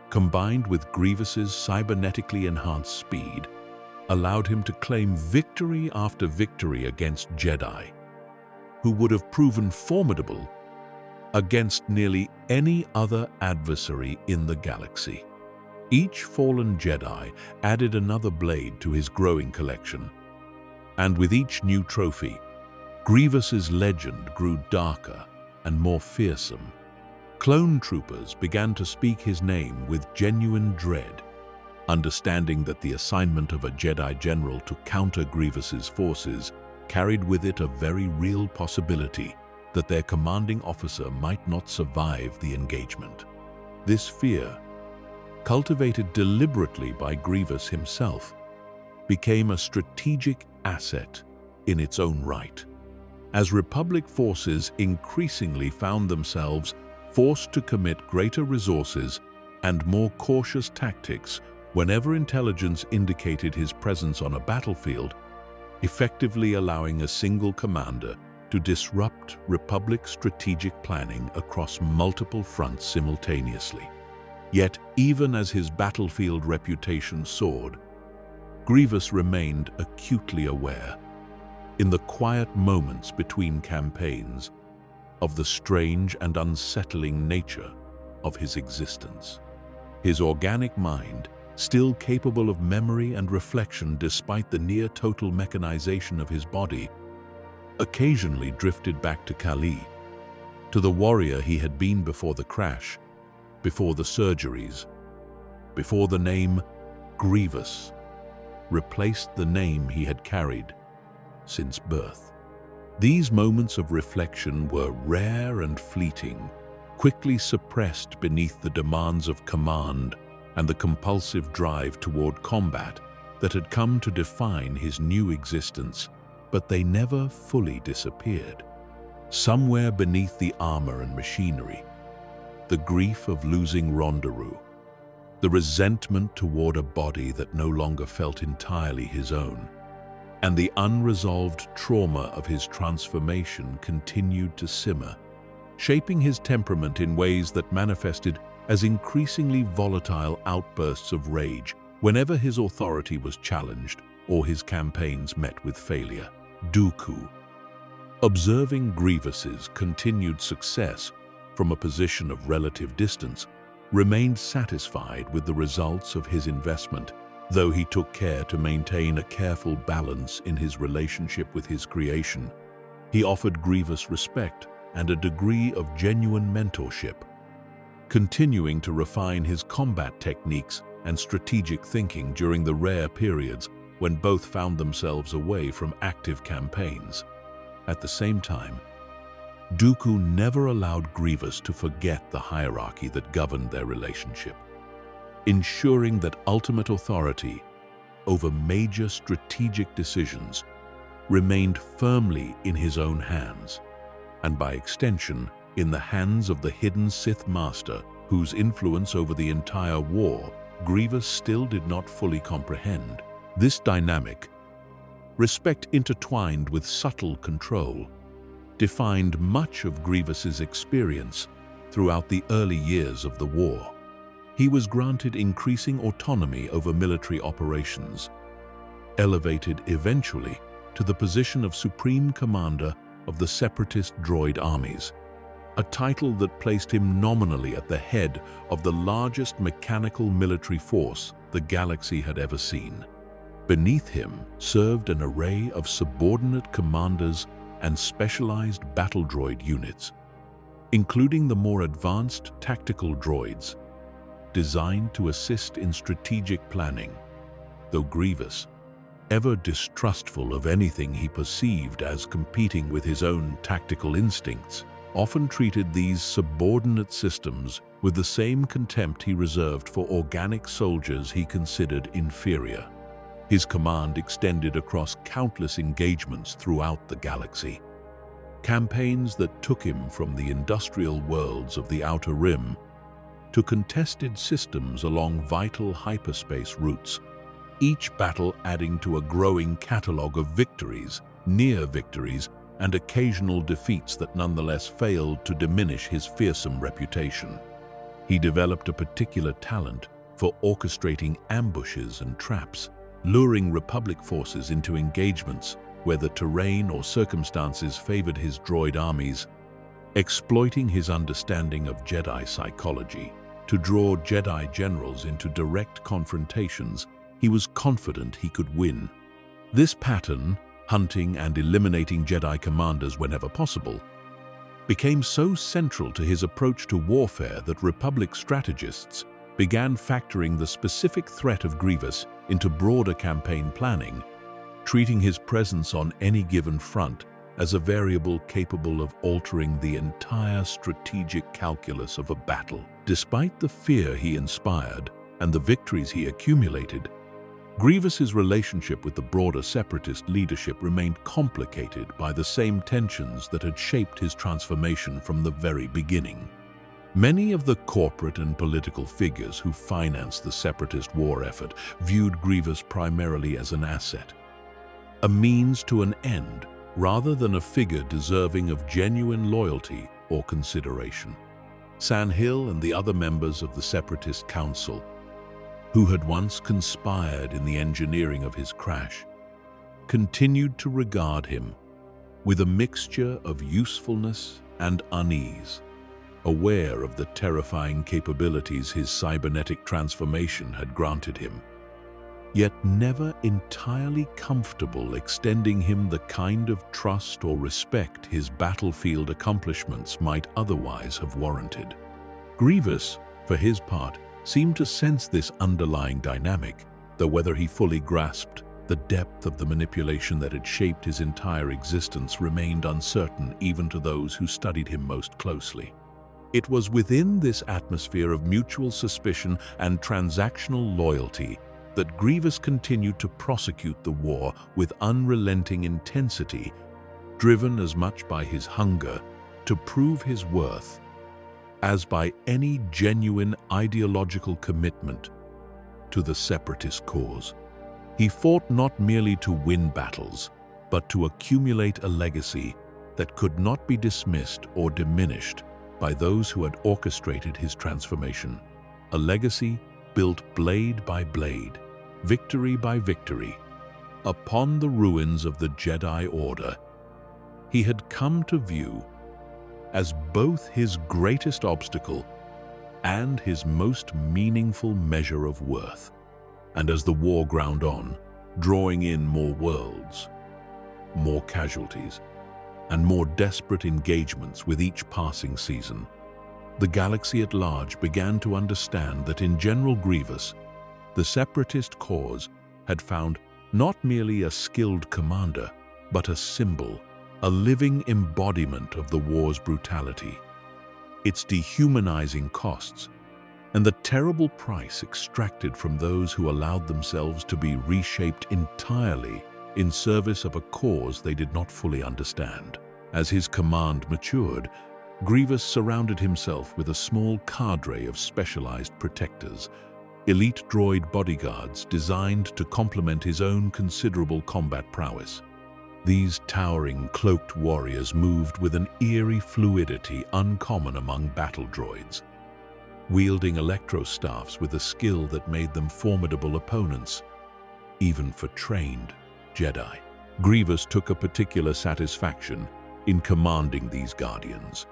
combined with Grievous's cybernetically enhanced speed, allowed him to claim victory after victory against Jedi, who would have proven formidable against nearly any other adversary in the galaxy. Each fallen Jedi added another blade to his growing collection, and with each new trophy, Grievous's legend grew darker and more fearsome. Clone troopers began to speak his name with genuine dread, understanding that the assignment of a Jedi general to counter Grievous's forces carried with it a very real possibility that their commanding officer might not survive the engagement. This fear, cultivated deliberately by Grievous himself, became a strategic asset in its own right. As Republic forces increasingly found themselves forced to commit greater resources and more cautious tactics whenever intelligence indicated his presence on a battlefield, effectively allowing a single commander to disrupt Republic strategic planning across multiple fronts simultaneously. Yet, even as his battlefield reputation soared, Grievous remained acutely aware, in the quiet moments between campaigns, of the strange and unsettling nature of his existence. His organic mind, still capable of memory and reflection despite the near-total mechanization of his body, occasionally drifted back to Kali, to the warrior he had been before the crash, before the surgeries, before the name Grievous replaced the name he had carried since birth. These moments of reflection were rare and fleeting, quickly suppressed beneath the demands of command and the compulsive drive toward combat that had come to define his new existence, but they never fully disappeared. Somewhere beneath the armor and machinery, the grief of losing Rondeau, the resentment toward a body that no longer felt entirely his own, and the unresolved trauma of his transformation continued to simmer, shaping his temperament in ways that manifested as increasingly volatile outbursts of rage whenever his authority was challenged or his campaigns met with failure. Dooku, observing Grievous's continued success from a position of relative distance, remained satisfied with the results of his investment, though he took care to maintain a careful balance in his relationship with his creation. He offered Grievous respect and a degree of genuine mentorship, continuing to refine his combat techniques and strategic thinking during the rare periods when both found themselves away from active campaigns. At the same time, Dooku never allowed Grievous to forget the hierarchy that governed their relationship, ensuring that ultimate authority over major strategic decisions remained firmly in his own hands, and by extension, in the hands of the hidden Sith Master, whose influence over the entire war Grievous still did not fully comprehend. This dynamic, respect intertwined with subtle control, defined much of Grievous's experience throughout the early years of the war. He was granted increasing autonomy over military operations, elevated eventually to the position of Supreme Commander of the Separatist droid armies, a title that placed him nominally at the head of the largest mechanical military force the galaxy had ever seen. Beneath him served an array of subordinate commanders and specialized battle droid units, including the more advanced tactical droids, designed to assist in strategic planning, though Grievous, ever distrustful of anything he perceived as competing with his own tactical instincts, often treated these subordinate systems with the same contempt he reserved for organic soldiers he considered inferior. His command extended across countless engagements throughout the galaxy, campaigns that took him from the industrial worlds of the Outer Rim to contested systems along vital hyperspace routes, each battle adding to a growing catalog of victories, near victories, and occasional defeats that nonetheless failed to diminish his fearsome reputation. He developed a particular talent for orchestrating ambushes and traps, luring Republic forces into engagements where the terrain or circumstances favored his droid armies, exploiting his understanding of Jedi psychology to draw Jedi generals into direct confrontations he was confident he could win. This pattern, hunting and eliminating Jedi commanders whenever possible, became so central to his approach to warfare that Republic strategists began factoring the specific threat of Grievous into broader campaign planning, treating his presence on any given front as a variable capable of altering the entire strategic calculus of a battle. Despite the fear he inspired and the victories he accumulated, Grievous's relationship with the broader Separatist leadership remained complicated by the same tensions that had shaped his transformation from the very beginning. Many of the corporate and political figures who financed the separatist war effort viewed Grievous primarily as an asset, a means to an end, rather than a figure deserving of genuine loyalty or consideration. Sandhill and the other members of the Separatist Council, who had once conspired in the engineering of his crash, continued to regard him with a mixture of usefulness and unease, aware of the terrifying capabilities his cybernetic transformation had granted him, yet never entirely comfortable extending him the kind of trust or respect his battlefield accomplishments might otherwise have warranted. Grievous, for his part, seemed to sense this underlying dynamic, though whether he fully grasped the depth of the manipulation that had shaped his entire existence remained uncertain even to those who studied him most closely. It was within this atmosphere of mutual suspicion and transactional loyalty that Grievous continued to prosecute the war with unrelenting intensity, driven as much by his hunger to prove his worth as by any genuine ideological commitment to the separatist cause. He fought not merely to win battles, but to accumulate a legacy that could not be dismissed or diminished by those who had orchestrated his transformation, a legacy built blade by blade, victory by victory, upon the ruins of the Jedi Order. He had come to view as both his greatest obstacle and his most meaningful measure of worth. And as the war ground on, drawing in more worlds, more casualties, and more desperate engagements with each passing season, the galaxy at large began to understand that in General Grievous, the separatist cause had found not merely a skilled commander, but a symbol, a living embodiment of the war's brutality, its dehumanizing costs, and the terrible price extracted from those who allowed themselves to be reshaped entirely in service of a cause they did not fully understand. As his command matured, Grievous surrounded himself with a small cadre of specialized protectors, elite droid bodyguards designed to complement his own considerable combat prowess. These towering, cloaked warriors moved with an eerie fluidity uncommon among battle droids, wielding electro-staffs with a skill that made them formidable opponents, even for trained Jedi. Grievous took a particular satisfaction in commanding these guardians,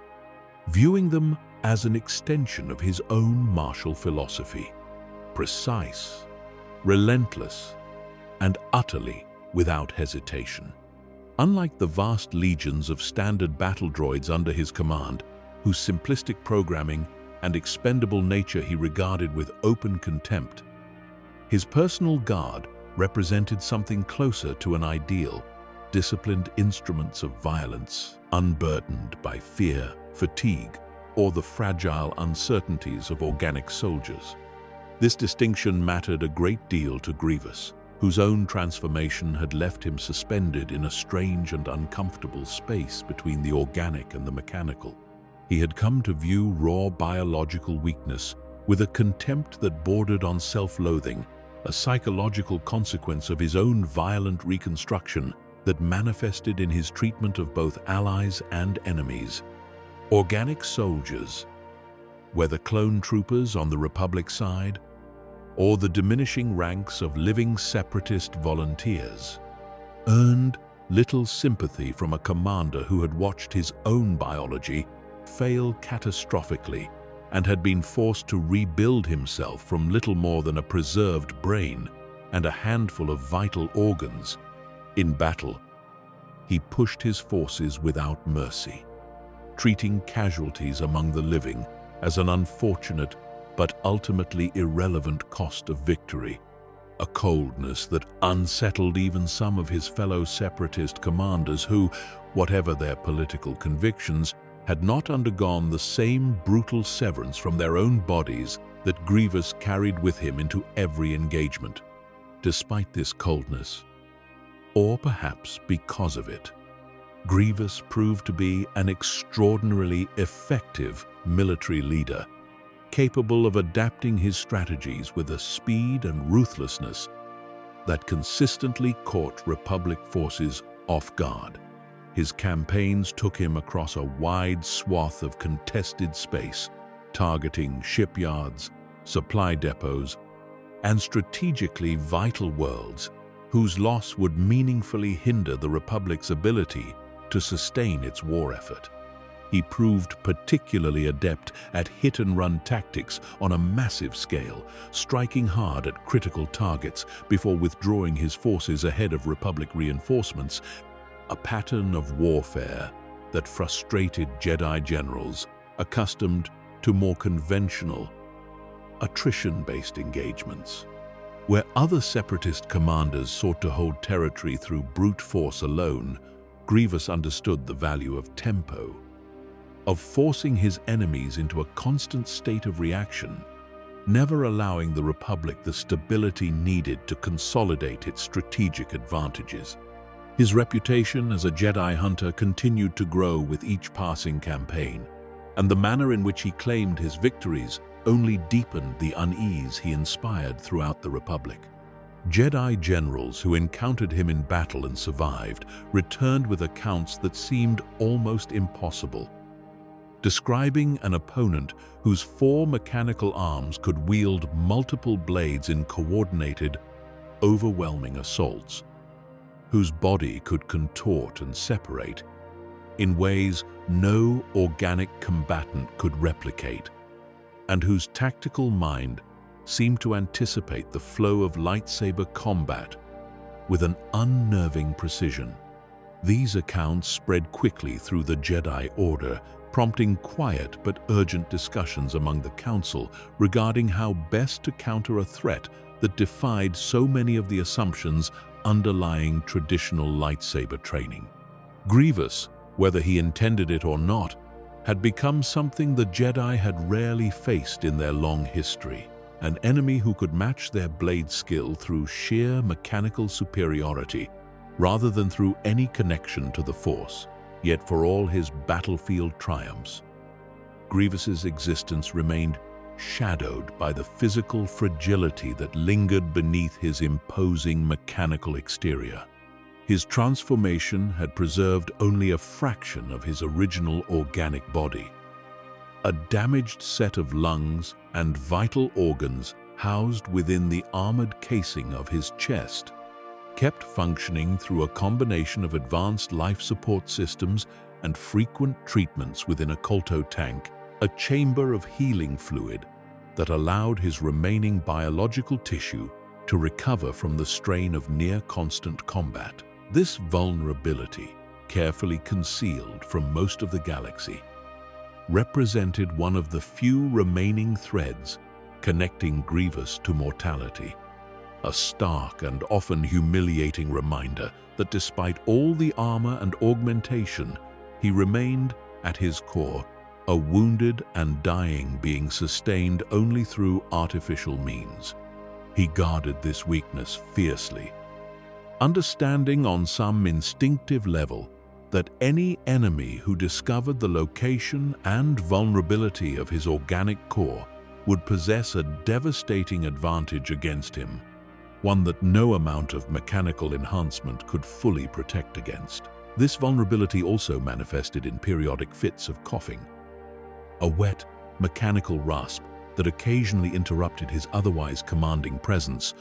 viewing them as an extension of his own martial philosophy, precise, relentless, and utterly without hesitation. Unlike the vast legions of standard battle droids under his command, whose simplistic programming and expendable nature he regarded with open contempt, his personal guard represented something closer to an ideal, disciplined instruments of violence, unburdened by fear, fatigue, or the fragile uncertainties of organic soldiers. This distinction mattered a great deal to Grievous, whose own transformation had left him suspended in a strange and uncomfortable space between the organic and the mechanical. He had come to view raw biological weakness with a contempt that bordered on self-loathing, a psychological consequence of his own violent reconstruction that manifested in his treatment of both allies and enemies. Organic soldiers, whether clone troopers on the Republic side or the diminishing ranks of living separatist volunteers, earned little sympathy from a commander who had watched his own biology fail catastrophically and had been forced to rebuild himself from little more than a preserved brain and a handful of vital organs. In battle, he pushed his forces without mercy, treating casualties among the living as an unfortunate but ultimately irrelevant cost of victory, a coldness that unsettled even some of his fellow separatist commanders who, whatever their political convictions, had not undergone the same brutal severance from their own bodies that Grievous carried with him into every engagement. Despite this coldness, or perhaps because of it, Grievous proved to be an extraordinarily effective military leader, capable of adapting his strategies with a speed and ruthlessness that consistently caught Republic forces off guard. His campaigns took him across a wide swath of contested space, targeting shipyards, supply depots, and strategically vital worlds whose loss would meaningfully hinder the Republic's ability to sustain its war effort. He proved particularly adept at hit-and-run tactics on a massive scale, striking hard at critical targets before withdrawing his forces ahead of Republic reinforcements, a pattern of warfare that frustrated Jedi generals accustomed to more conventional, attrition-based engagements. Where other Separatist commanders sought to hold territory through brute force alone, Grievous understood the value of tempo, of forcing his enemies into a constant state of reaction, never allowing the Republic the stability needed to consolidate its strategic advantages. His reputation as a Jedi hunter continued to grow with each passing campaign, and the manner in which he claimed his victories only deepened the unease he inspired throughout the Republic. Jedi generals who encountered him in battle and survived returned with accounts that seemed almost impossible, describing an opponent whose 4 mechanical arms could wield multiple blades in coordinated, overwhelming assaults, whose body could contort and separate in ways no organic combatant could replicate, and whose tactical mind seemed to anticipate the flow of lightsaber combat with an unnerving precision. These accounts spread quickly through the Jedi Order, prompting quiet but urgent discussions among the Council regarding how best to counter a threat that defied so many of the assumptions underlying traditional lightsaber training. Grievous, whether he intended it or not, had become something the Jedi had rarely faced in their long history, an enemy who could match their blade skill through sheer mechanical superiority rather than through any connection to the Force. Yet for all his battlefield triumphs, Grievous's existence remained shadowed by the physical fragility that lingered beneath his imposing mechanical exterior. His transformation had preserved only a fraction of his original organic body. A damaged set of lungs and vital organs housed within the armored casing of his chest kept functioning through a combination of advanced life support systems and frequent treatments within a kolto tank, a chamber of healing fluid that allowed his remaining biological tissue to recover from the strain of near-constant combat. This vulnerability, carefully concealed from most of the galaxy, represented one of the few remaining threads connecting Grievous to mortality. A stark and often humiliating reminder that despite all the armor and augmentation, he remained, at his core, a wounded and dying being sustained only through artificial means. He guarded this weakness fiercely, understanding on some instinctive level that any enemy who discovered the location and vulnerability of his organic core would possess a devastating advantage against him, one that no amount of mechanical enhancement could fully protect against. This vulnerability also manifested in periodic fits of coughing, a wet, mechanical rasp that occasionally interrupted his otherwise commanding presence,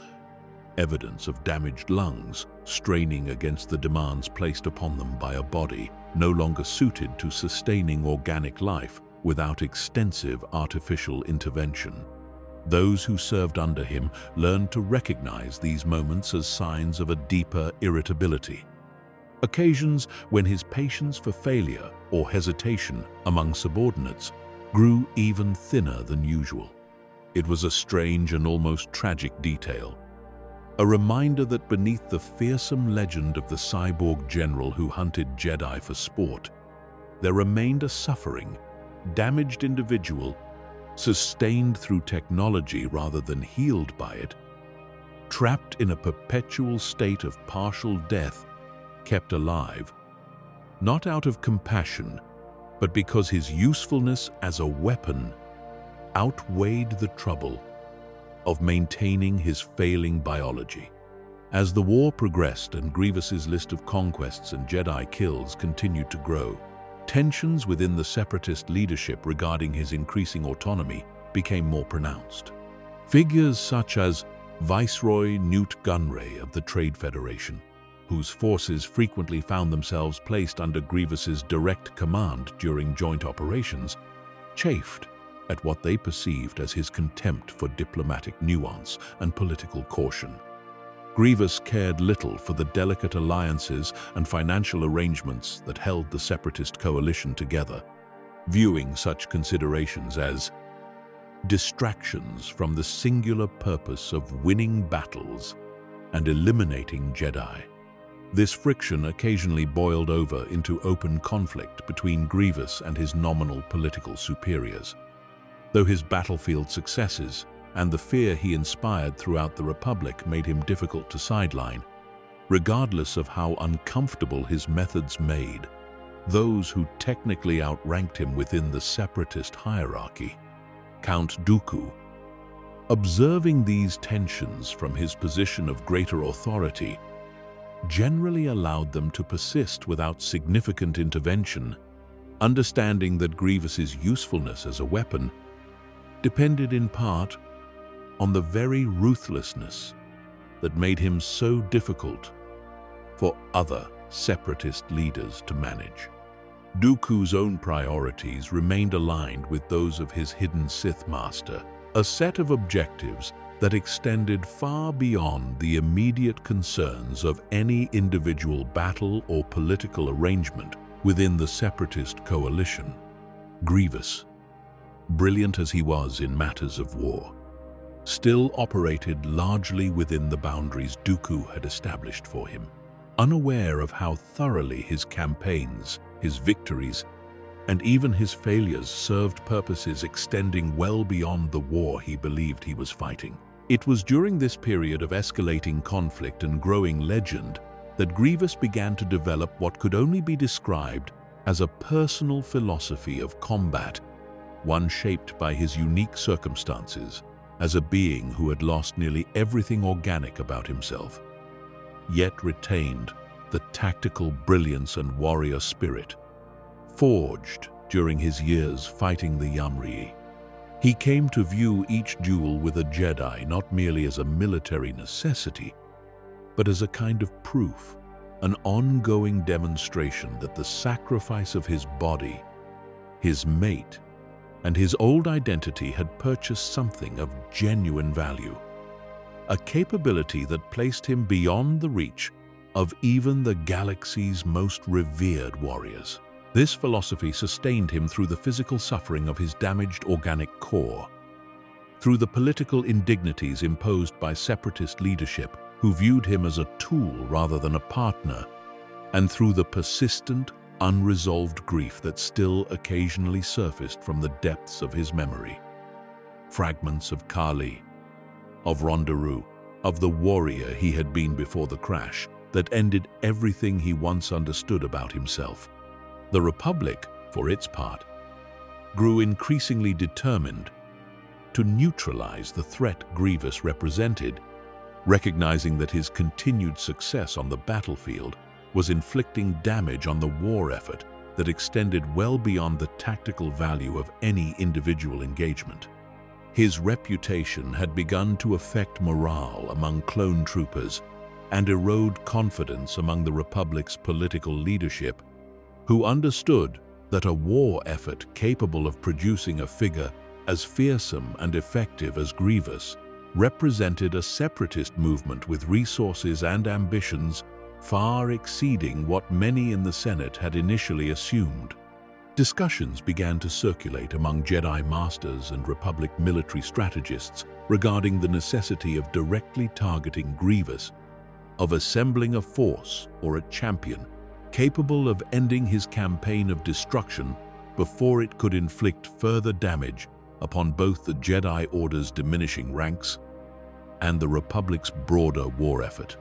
evidence of damaged lungs straining against the demands placed upon them by a body no longer suited to sustaining organic life without extensive artificial intervention. Those who served under him learned to recognize these moments as signs of a deeper irritability, occasions when his patience for failure or hesitation among subordinates grew even thinner than usual. It was a strange and almost tragic detail, a reminder that beneath the fearsome legend of the cyborg general who hunted Jedi for sport, there remained a suffering, damaged individual, sustained through technology rather than healed by it, trapped in a perpetual state of partial death, kept alive not out of compassion, but because his usefulness as a weapon outweighed the trouble of maintaining his failing biology. As the war progressed and Grievous's list of conquests and Jedi kills continued to grow, tensions within the Separatist leadership regarding his increasing autonomy became more pronounced. Figures such as Viceroy Newt Gunray of the Trade Federation, whose forces frequently found themselves placed under Grievous's direct command during joint operations, chafed at what they perceived as his contempt for diplomatic nuance and political caution. Grievous cared little for the delicate alliances and financial arrangements that held the Separatist coalition together, viewing such considerations as distractions from the singular purpose of winning battles and eliminating Jedi. This friction occasionally boiled over into open conflict between Grievous and his nominal political superiors. Though his battlefield successes and the fear he inspired throughout the Republic made him difficult to sideline, regardless of how uncomfortable his methods made those who technically outranked him within the Separatist hierarchy, Count Dooku. Observing these tensions from his position of greater authority generally allowed them to persist without significant intervention, understanding that Grievous's usefulness as a weapon depended in part on the very ruthlessness that made him so difficult for other Separatist leaders to manage. Dooku's own priorities remained aligned with those of his hidden Sith master, a set of objectives that extended far beyond the immediate concerns of any individual battle or political arrangement within the Separatist coalition. Grievous, brilliant as he was in matters of war, still operated largely within the boundaries Dooku had established for him, unaware of how thoroughly his campaigns, his victories, and even his failures served purposes extending well beyond the war he believed he was fighting. It was during this period of escalating conflict and growing legend that Grievous began to develop what could only be described as a personal philosophy of combat, one shaped by his unique circumstances as a being who had lost nearly everything organic about himself, yet retained the tactical brilliance and warrior spirit forged during his years fighting the Yamrii. He came to view each duel with a Jedi not merely as a military necessity, but as a kind of proof, an ongoing demonstration that the sacrifice of his body, his mate, and his old identity had purchased something of genuine value, a capability that placed him beyond the reach of even the galaxy's most revered warriors. This philosophy sustained him through the physical suffering of his damaged organic core, through the political indignities imposed by Separatist leadership who viewed him as a tool rather than a partner, and through the persistent, unresolved grief that still occasionally surfaced from the depths of his memory. Fragments of Kali, of Rondaroo, of the warrior he had been before the crash that ended everything he once understood about himself. The Republic, for its part, grew increasingly determined to neutralize the threat Grievous represented, recognizing that his continued success on the battlefield was inflicting damage on the war effort that extended well beyond the tactical value of any individual engagement. His reputation had begun to affect morale among clone troopers and erode confidence among the Republic's political leadership, who understood that a war effort capable of producing a figure as fearsome and effective as Grievous represented a separatist movement with resources and ambitions far exceeding what many in the Senate had initially assumed. Discussions began to circulate among Jedi Masters and Republic military strategists regarding the necessity of directly targeting Grievous, of assembling a force or a champion capable of ending his campaign of destruction before it could inflict further damage upon both the Jedi Order's diminishing ranks and the Republic's broader war effort.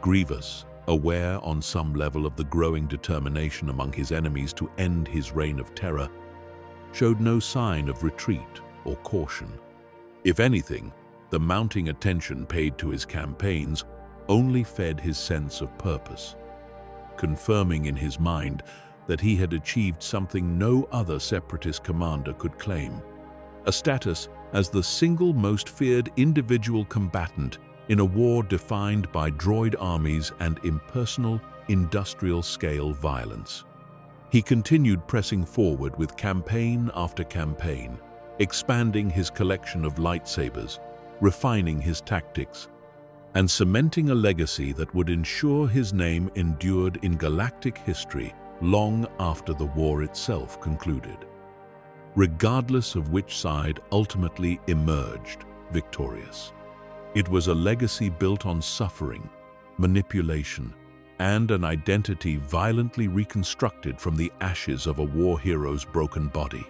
Grievous, aware on some level of the growing determination among his enemies to end his reign of terror, showed no sign of retreat or caution. If anything, the mounting attention paid to his campaigns only fed his sense of purpose, confirming in his mind that he had achieved something no other separatist commander could claim: a status as the single most feared individual combatant in a war defined by droid armies and impersonal, industrial-scale violence. He continued pressing forward with campaign after campaign, expanding his collection of lightsabers, refining his tactics, and cementing a legacy that would ensure his name endured in galactic history long after the war itself concluded. Regardless of which side ultimately emerged victorious, it was a legacy built on suffering, manipulation, and an identity violently reconstructed from the ashes of a war hero's broken body.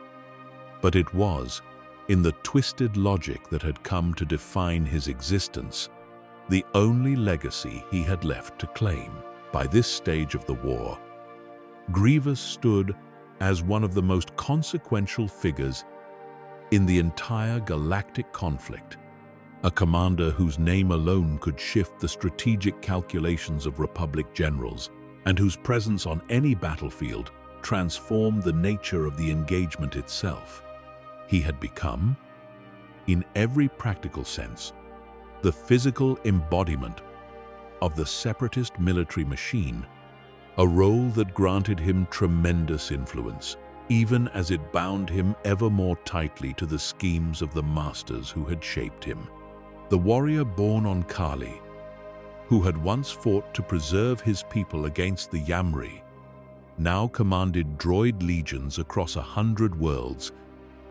But it was, in the twisted logic that had come to define his existence, the only legacy he had left to claim. By this stage of the war, Grievous stood as one of the most consequential figures in the entire galactic conflict, a commander whose name alone could shift the strategic calculations of Republic generals, and whose presence on any battlefield transformed the nature of the engagement itself. He had become, in every practical sense, the physical embodiment of the separatist military machine, a role that granted him tremendous influence, even as it bound him ever more tightly to the schemes of the masters who had shaped him. The warrior born on Kali, who had once fought to preserve his people against the Yamri, now commanded droid legions across 100 worlds,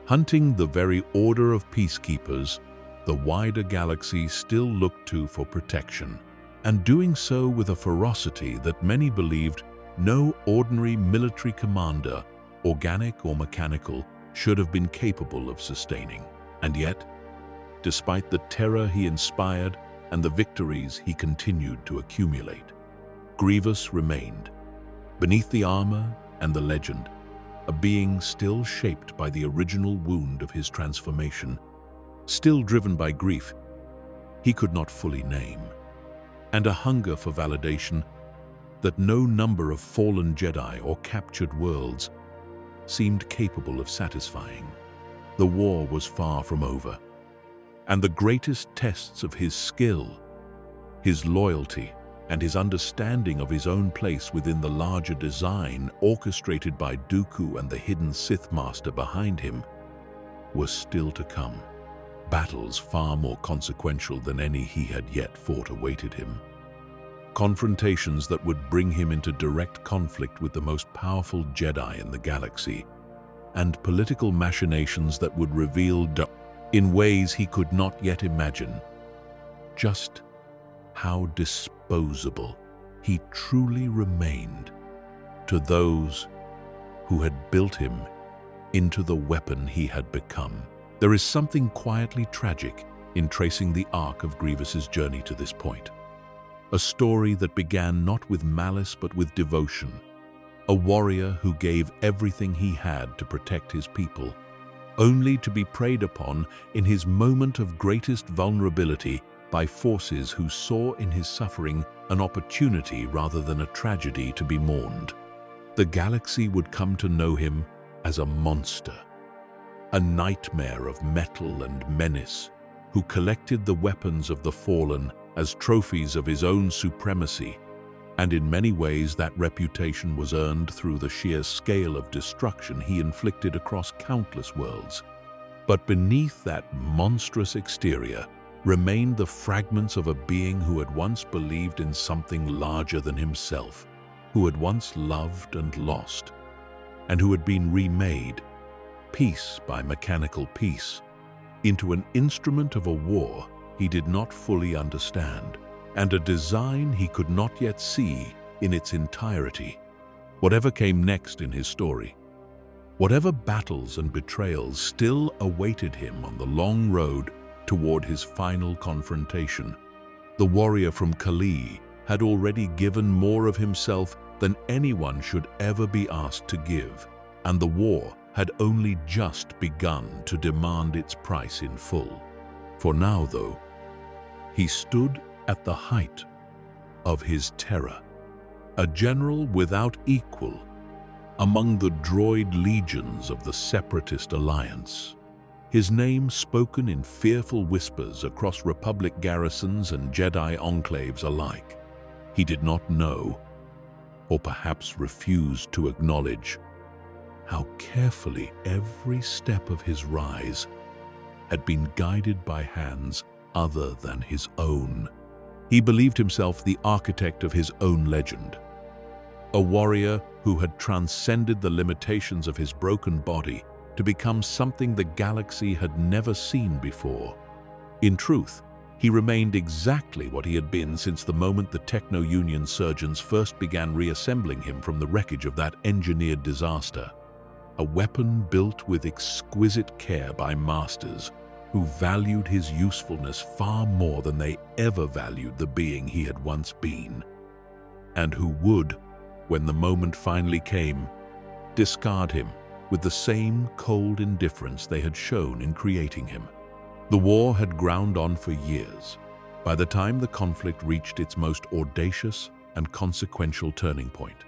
hunting the very order of peacekeepers the wider galaxy still looked to for protection, and doing so with a ferocity that many believed no ordinary military commander, organic or mechanical, should have been capable of sustaining. And yet, despite the terror he inspired and the victories he continued to accumulate, Grievous remained, beneath the armor and the legend, a being still shaped by the original wound of his transformation, still driven by grief he could not fully name, and a hunger for validation that no number of fallen Jedi or captured worlds seemed capable of satisfying. The war was far from over, and the greatest tests of his skill, his loyalty, and his understanding of his own place within the larger design orchestrated by Dooku and the hidden Sith Master behind him were still to come. Battles far more consequential than any he had yet fought awaited him. Confrontations that would bring him into direct conflict with the most powerful Jedi in the galaxy, and political machinations that would reveal in ways he could not yet imagine just how disposable he truly remained to those who had built him into the weapon he had become. There is something quietly tragic in tracing the arc of Grievous's journey to this point. A story that began not with malice but with devotion. A warrior who gave everything he had to protect his people, only to be preyed upon in his moment of greatest vulnerability by forces who saw in his suffering an opportunity rather than a tragedy to be mourned. The galaxy would come to know him as a monster, a nightmare of metal and menace, who collected the weapons of the fallen as trophies of his own supremacy, and in many ways that reputation was earned through the sheer scale of destruction he inflicted across countless worlds. But beneath that monstrous exterior remained the fragments of a being who had once believed in something larger than himself, who had once loved and lost, and who had been remade, piece by mechanical piece, into an instrument of a war he did not fully understand, and a design he could not yet see in its entirety. Whatever came next in his story, whatever battles and betrayals still awaited him on the long road toward his final confrontation, the warrior from Kali had already given more of himself than anyone should ever be asked to give, and the war had only just begun to demand its price in full. For now, though, he stood at the height of his terror, a general without equal among the droid legions of the Separatist Alliance. His name spoken in fearful whispers across Republic garrisons and Jedi enclaves alike. He did not know, or perhaps refused to acknowledge, how carefully every step of his rise had been guided by hands other than his own. He believed himself the architect of his own legend, a warrior who had transcended the limitations of his broken body to become something the galaxy had never seen before. In truth, he remained exactly what he had been since the moment the Techno-Union surgeons first began reassembling him from the wreckage of that engineered disaster. A weapon built with exquisite care by masters who valued his usefulness far more than they ever valued the being he had once been, and who would, when the moment finally came, discard him with the same cold indifference they had shown in creating him. The war had ground on for years. By the time the conflict reached its most audacious and consequential turning point,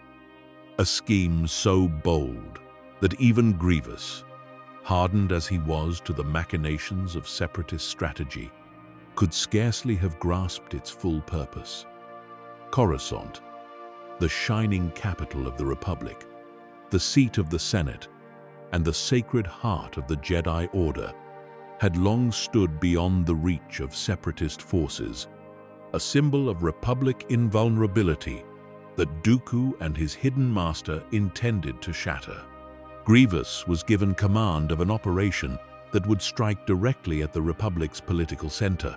a scheme so bold that even Grievous, hardened as he was to the machinations of Separatist strategy, could scarcely have grasped its full purpose. Coruscant, the shining capital of the Republic, the seat of the Senate, and the sacred heart of the Jedi Order, had long stood beyond the reach of Separatist forces, a symbol of Republic invulnerability that Dooku and his hidden master intended to shatter. Grievous was given command of an operation that would strike directly at the Republic's political center,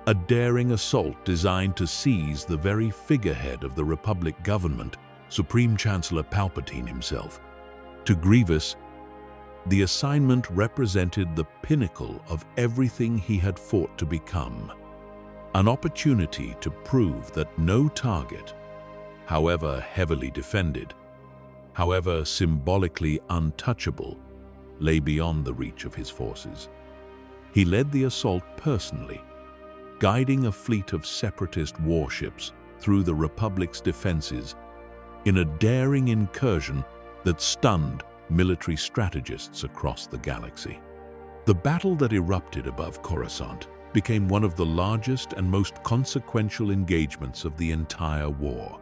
a daring assault designed to seize the very figurehead of the Republic government, Supreme Chancellor Palpatine himself. To Grievous, the assignment represented the pinnacle of everything he had fought to become, an opportunity to prove that no target, however heavily defended, however symbolically untouchable, lay beyond the reach of his forces. He led the assault personally, guiding a fleet of Separatist warships through the Republic's defenses in a daring incursion that stunned military strategists across the galaxy. The battle that erupted above Coruscant became one of the largest and most consequential engagements of the entire war,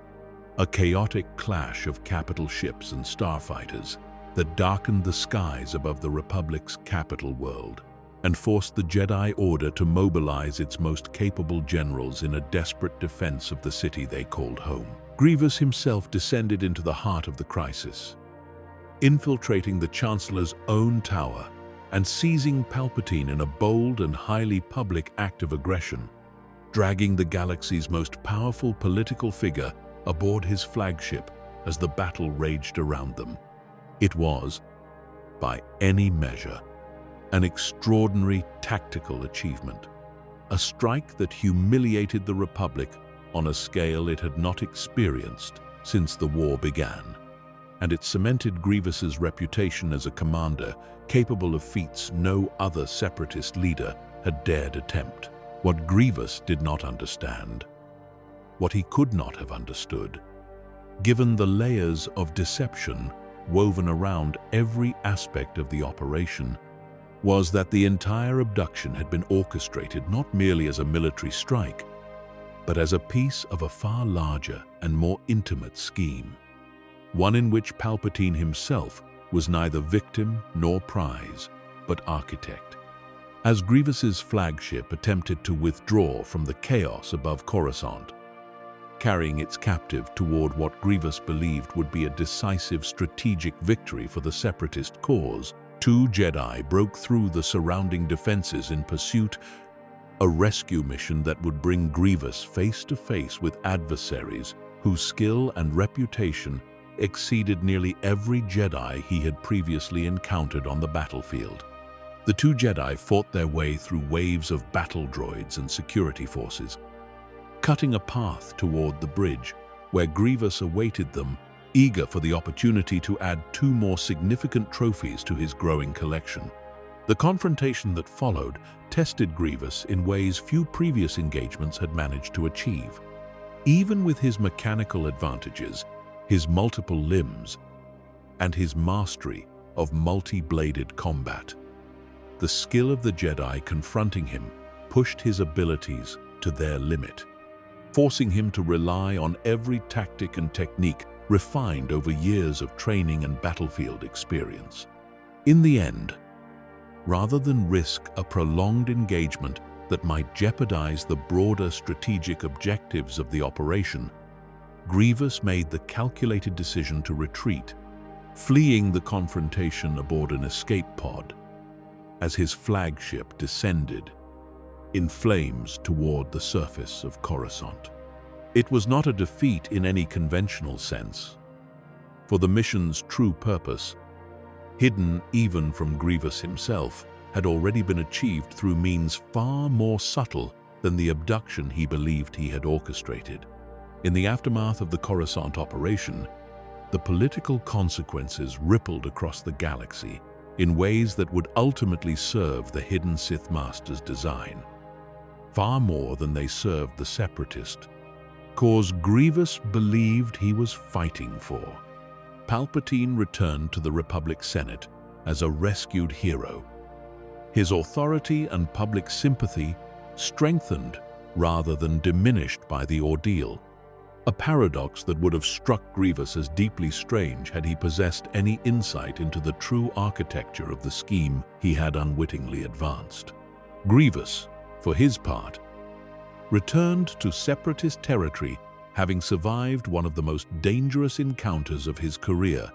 a chaotic clash of capital ships and starfighters that darkened the skies above the Republic's capital world and forced the Jedi Order to mobilize its most capable generals in a desperate defense of the city they called home. Grievous himself descended into the heart of the crisis, infiltrating the Chancellor's own tower and seizing Palpatine in a bold and highly public act of aggression, dragging the galaxy's most powerful political figure aboard his flagship as the battle raged around them. It was, by any measure, an extraordinary tactical achievement, a strike that humiliated the Republic on a scale it had not experienced since the war began, and it cemented Grievous's reputation as a commander capable of feats no other Separatist leader had dared attempt. What Grievous did not understand, what he could not have understood, given the layers of deception woven around every aspect of the operation, was that the entire abduction had been orchestrated not merely as a military strike, but as a piece of a far larger and more intimate scheme, one in which Palpatine himself was neither victim nor prize, but architect. As Grievous's flagship attempted to withdraw from the chaos above Coruscant, carrying its captive toward what Grievous believed would be a decisive strategic victory for the Separatist cause, two Jedi broke through the surrounding defenses in pursuit, a rescue mission that would bring Grievous face to face with adversaries whose skill and reputation exceeded nearly every Jedi he had previously encountered on the battlefield. The two Jedi fought their way through waves of battle droids and security forces, cutting a path toward the bridge, where Grievous awaited them, eager for the opportunity to add two more significant trophies to his growing collection. The confrontation that followed tested Grievous in ways few previous engagements had managed to achieve. Even with his mechanical advantages, his multiple limbs, and his mastery of multi-bladed combat, the skill of the Jedi confronting him pushed his abilities to their limit, forcing him to rely on every tactic and technique refined over years of training and battlefield experience. In the end, rather than risk a prolonged engagement that might jeopardize the broader strategic objectives of the operation, Grievous made the calculated decision to retreat, fleeing the confrontation aboard an escape pod as his flagship descended in flames toward the surface of Coruscant. It was not a defeat in any conventional sense, for the mission's true purpose, hidden even from Grievous himself, had already been achieved through means far more subtle than the abduction he believed he had orchestrated. In the aftermath of the Coruscant operation, the political consequences rippled across the galaxy in ways that would ultimately serve the hidden Sith Master's design, far more than they served the Separatist cause Grievous believed he was fighting for. Palpatine returned to the Republic Senate as a rescued hero. His authority and public sympathy strengthened rather than diminished by the ordeal, a paradox that would have struck Grievous as deeply strange had he possessed any insight into the true architecture of the scheme he had unwittingly advanced. Grievous, for his part, returned to Separatist territory, having survived one of the most dangerous encounters of his career,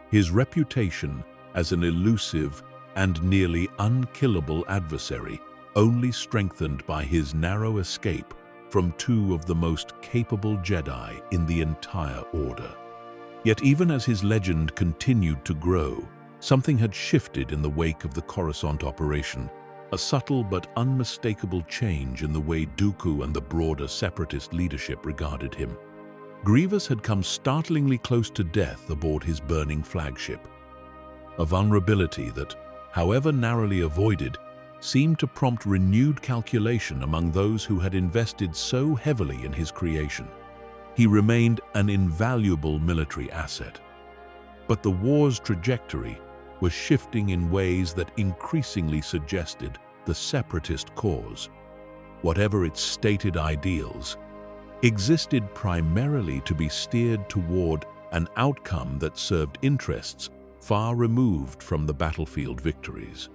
his reputation as an elusive and nearly unkillable adversary only strengthened by his narrow escape from two of the most capable Jedi in the entire Order. Yet even as his legend continued to grow, something had shifted in the wake of the Coruscant operation, a subtle but unmistakable change in the way Dooku and the broader Separatist leadership regarded him. Grievous had come startlingly close to death aboard his burning flagship, a vulnerability that, however narrowly avoided, seemed to prompt renewed calculation among those who had invested so heavily in his creation. He remained an invaluable military asset, but the war's trajectory was shifting in ways that increasingly suggested the Separatist cause, whatever its stated ideals, existed primarily to be steered toward an outcome that served interests far removed from the battlefield victories.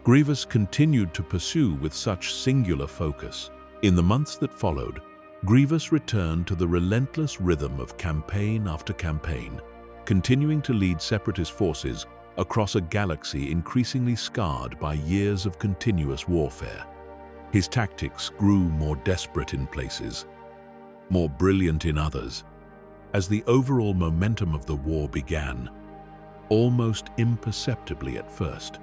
Grievous continued to pursue with such singular focus. In the months that followed, Grievous returned to the relentless rhythm of campaign after campaign, continuing to lead Separatist forces across a galaxy increasingly scarred by years of continuous warfare. His tactics grew more desperate in places, more brilliant in others, as the overall momentum of the war began, almost imperceptibly at first,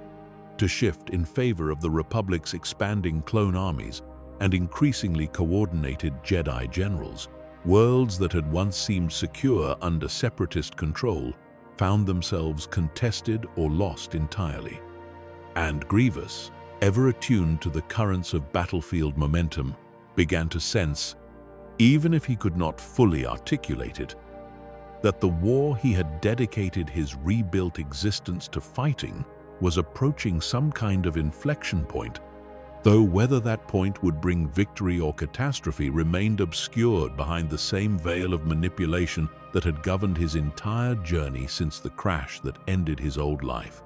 to shift in favor of the Republic's expanding clone armies and increasingly coordinated Jedi generals. Worlds that had once seemed secure under Separatist control found themselves contested or lost entirely. And Grievous, ever attuned to the currents of battlefield momentum, began to sense, even if he could not fully articulate it, that the war he had dedicated his rebuilt existence to fighting was approaching some kind of inflection point, though whether that point would bring victory or catastrophe remained obscured behind the same veil of manipulation that had governed his entire journey since the crash that ended his old life.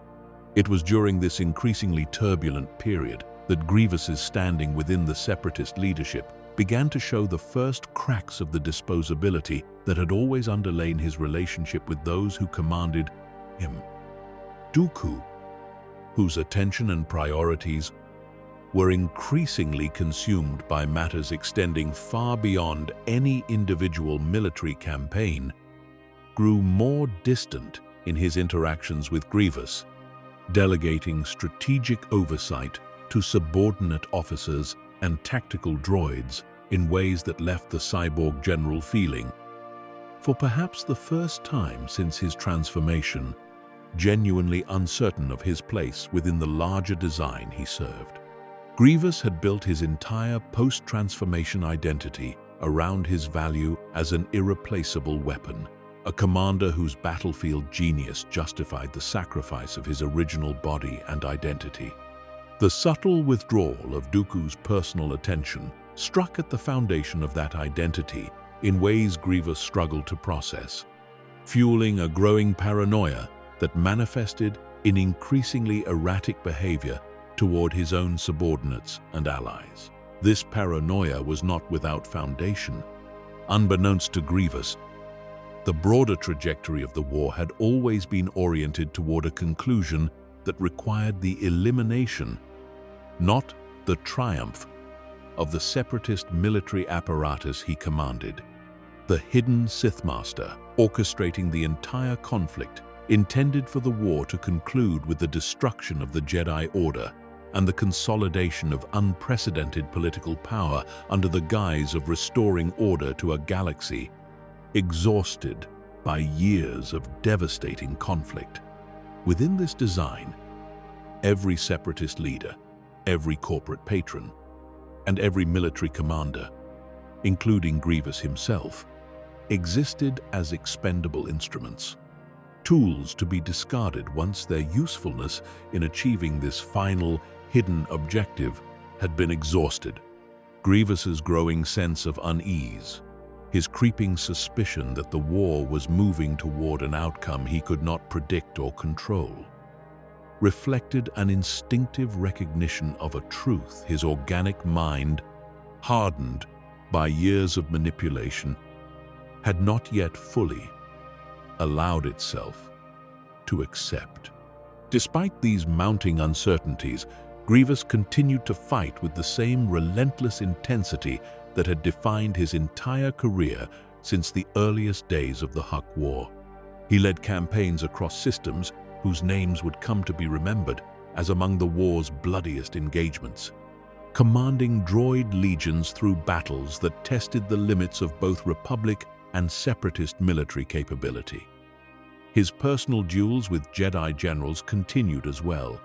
It was during this increasingly turbulent period that Grievous's standing within the Separatist leadership began to show the first cracks of the disposability that had always underlain his relationship with those who commanded him. Dooku, whose attention and priorities were increasingly consumed by matters extending far beyond any individual military campaign, grew more distant in his interactions with Grievous, delegating strategic oversight to subordinate officers and tactical droids in ways that left the cyborg general feeling, for perhaps the first time since his transformation, genuinely uncertain of his place within the larger design he served. Grievous had built his entire post-transformation identity around his value as an irreplaceable weapon, a commander whose battlefield genius justified the sacrifice of his original body and identity. The subtle withdrawal of Dooku's personal attention struck at the foundation of that identity in ways Grievous struggled to process, fueling a growing paranoia that manifested in increasingly erratic behavior toward his own subordinates and allies. This paranoia was not without foundation. Unbeknownst to Grievous, the broader trajectory of the war had always been oriented toward a conclusion that required the elimination, not the triumph, of the separatist military apparatus he commanded. The hidden Sith Master, orchestrating the entire conflict, intended for the war to conclude with the destruction of the Jedi Order and the consolidation of unprecedented political power under the guise of restoring order to a galaxy exhausted by years of devastating conflict. Within this design, every separatist leader, every corporate patron, and every military commander, including Grievous himself, existed as expendable instruments, tools to be discarded once their usefulness in achieving this final, hidden objective had been exhausted. Grievous's growing sense of unease, his creeping suspicion that the war was moving toward an outcome he could not predict or control, reflected an instinctive recognition of a truth his organic mind, hardened by years of manipulation, had not yet fully allowed itself to accept. Despite these mounting uncertainties, Grievous continued to fight with the same relentless intensity that had defined his entire career since the earliest days of the Huck War. He led campaigns across systems whose names would come to be remembered as among the war's bloodiest engagements, commanding droid legions through battles that tested the limits of both Republic and Separatist military capability. His personal duels with Jedi generals continued as well,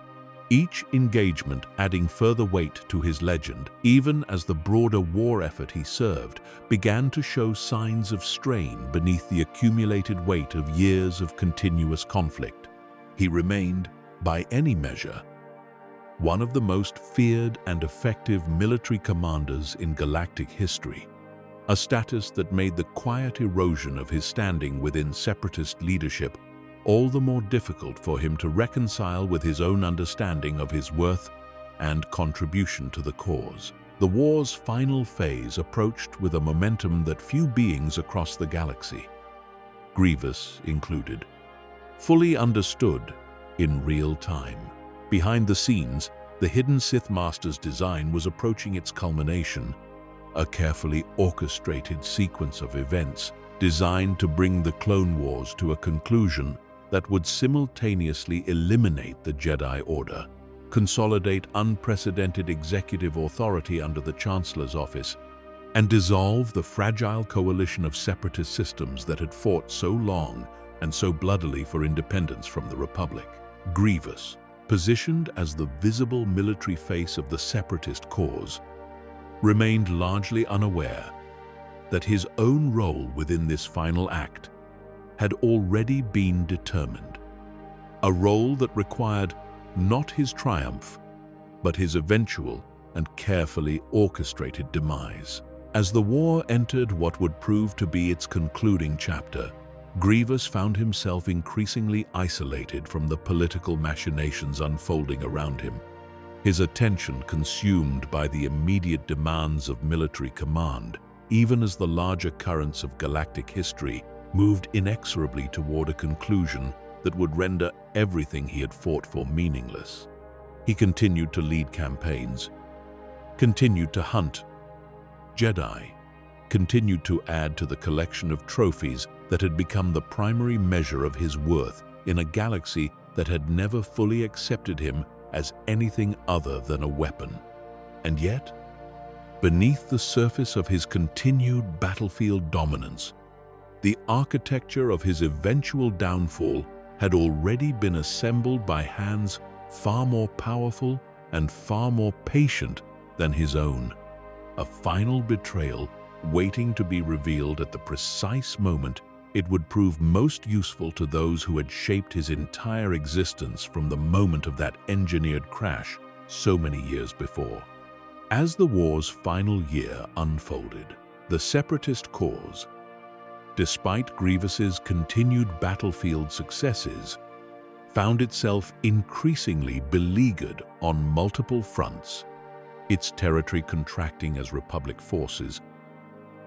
each engagement adding further weight to his legend, even as the broader war effort he served began to show signs of strain beneath the accumulated weight of years of continuous conflict. He remained, by any measure, one of the most feared and effective military commanders in galactic history, a status that made the quiet erosion of his standing within Separatist leadership all the more difficult for him to reconcile with his own understanding of his worth and contribution to the cause. The war's final phase approached with a momentum that few beings across the galaxy, Grievous included, fully understood in real time. Behind the scenes, the hidden Sith Master's design was approaching its culmination, a carefully orchestrated sequence of events designed to bring the Clone Wars to a conclusion that would simultaneously eliminate the Jedi Order, consolidate unprecedented executive authority under the Chancellor's office, and dissolve the fragile coalition of separatist systems that had fought so long and so bloodily for independence from the Republic. Grievous, positioned as the visible military face of the separatist cause, remained largely unaware that his own role within this final act had already been determined, a role that required not his triumph, but his eventual and carefully orchestrated demise. As the war entered what would prove to be its concluding chapter, Grievous found himself increasingly isolated from the political machinations unfolding around him, his attention consumed by the immediate demands of military command, even as the larger currents of galactic history moved inexorably toward a conclusion that would render everything he had fought for meaningless. He continued to lead campaigns, continued to hunt Jedi, continued to add to the collection of trophies that had become the primary measure of his worth in a galaxy that had never fully accepted him as anything other than a weapon. And yet, Beneath the surface of his continued battlefield dominance, the architecture of his eventual downfall had already been assembled by hands far more powerful and far more patient than his own. A final betrayal waiting to be revealed at the precise moment it would prove most useful to those who had shaped his entire existence from the moment of that engineered crash so many years before. As the war's final year unfolded, the separatist cause, despite Grievous's continued battlefield successes, found itself increasingly beleaguered on multiple fronts, its territory contracting as Republic forces,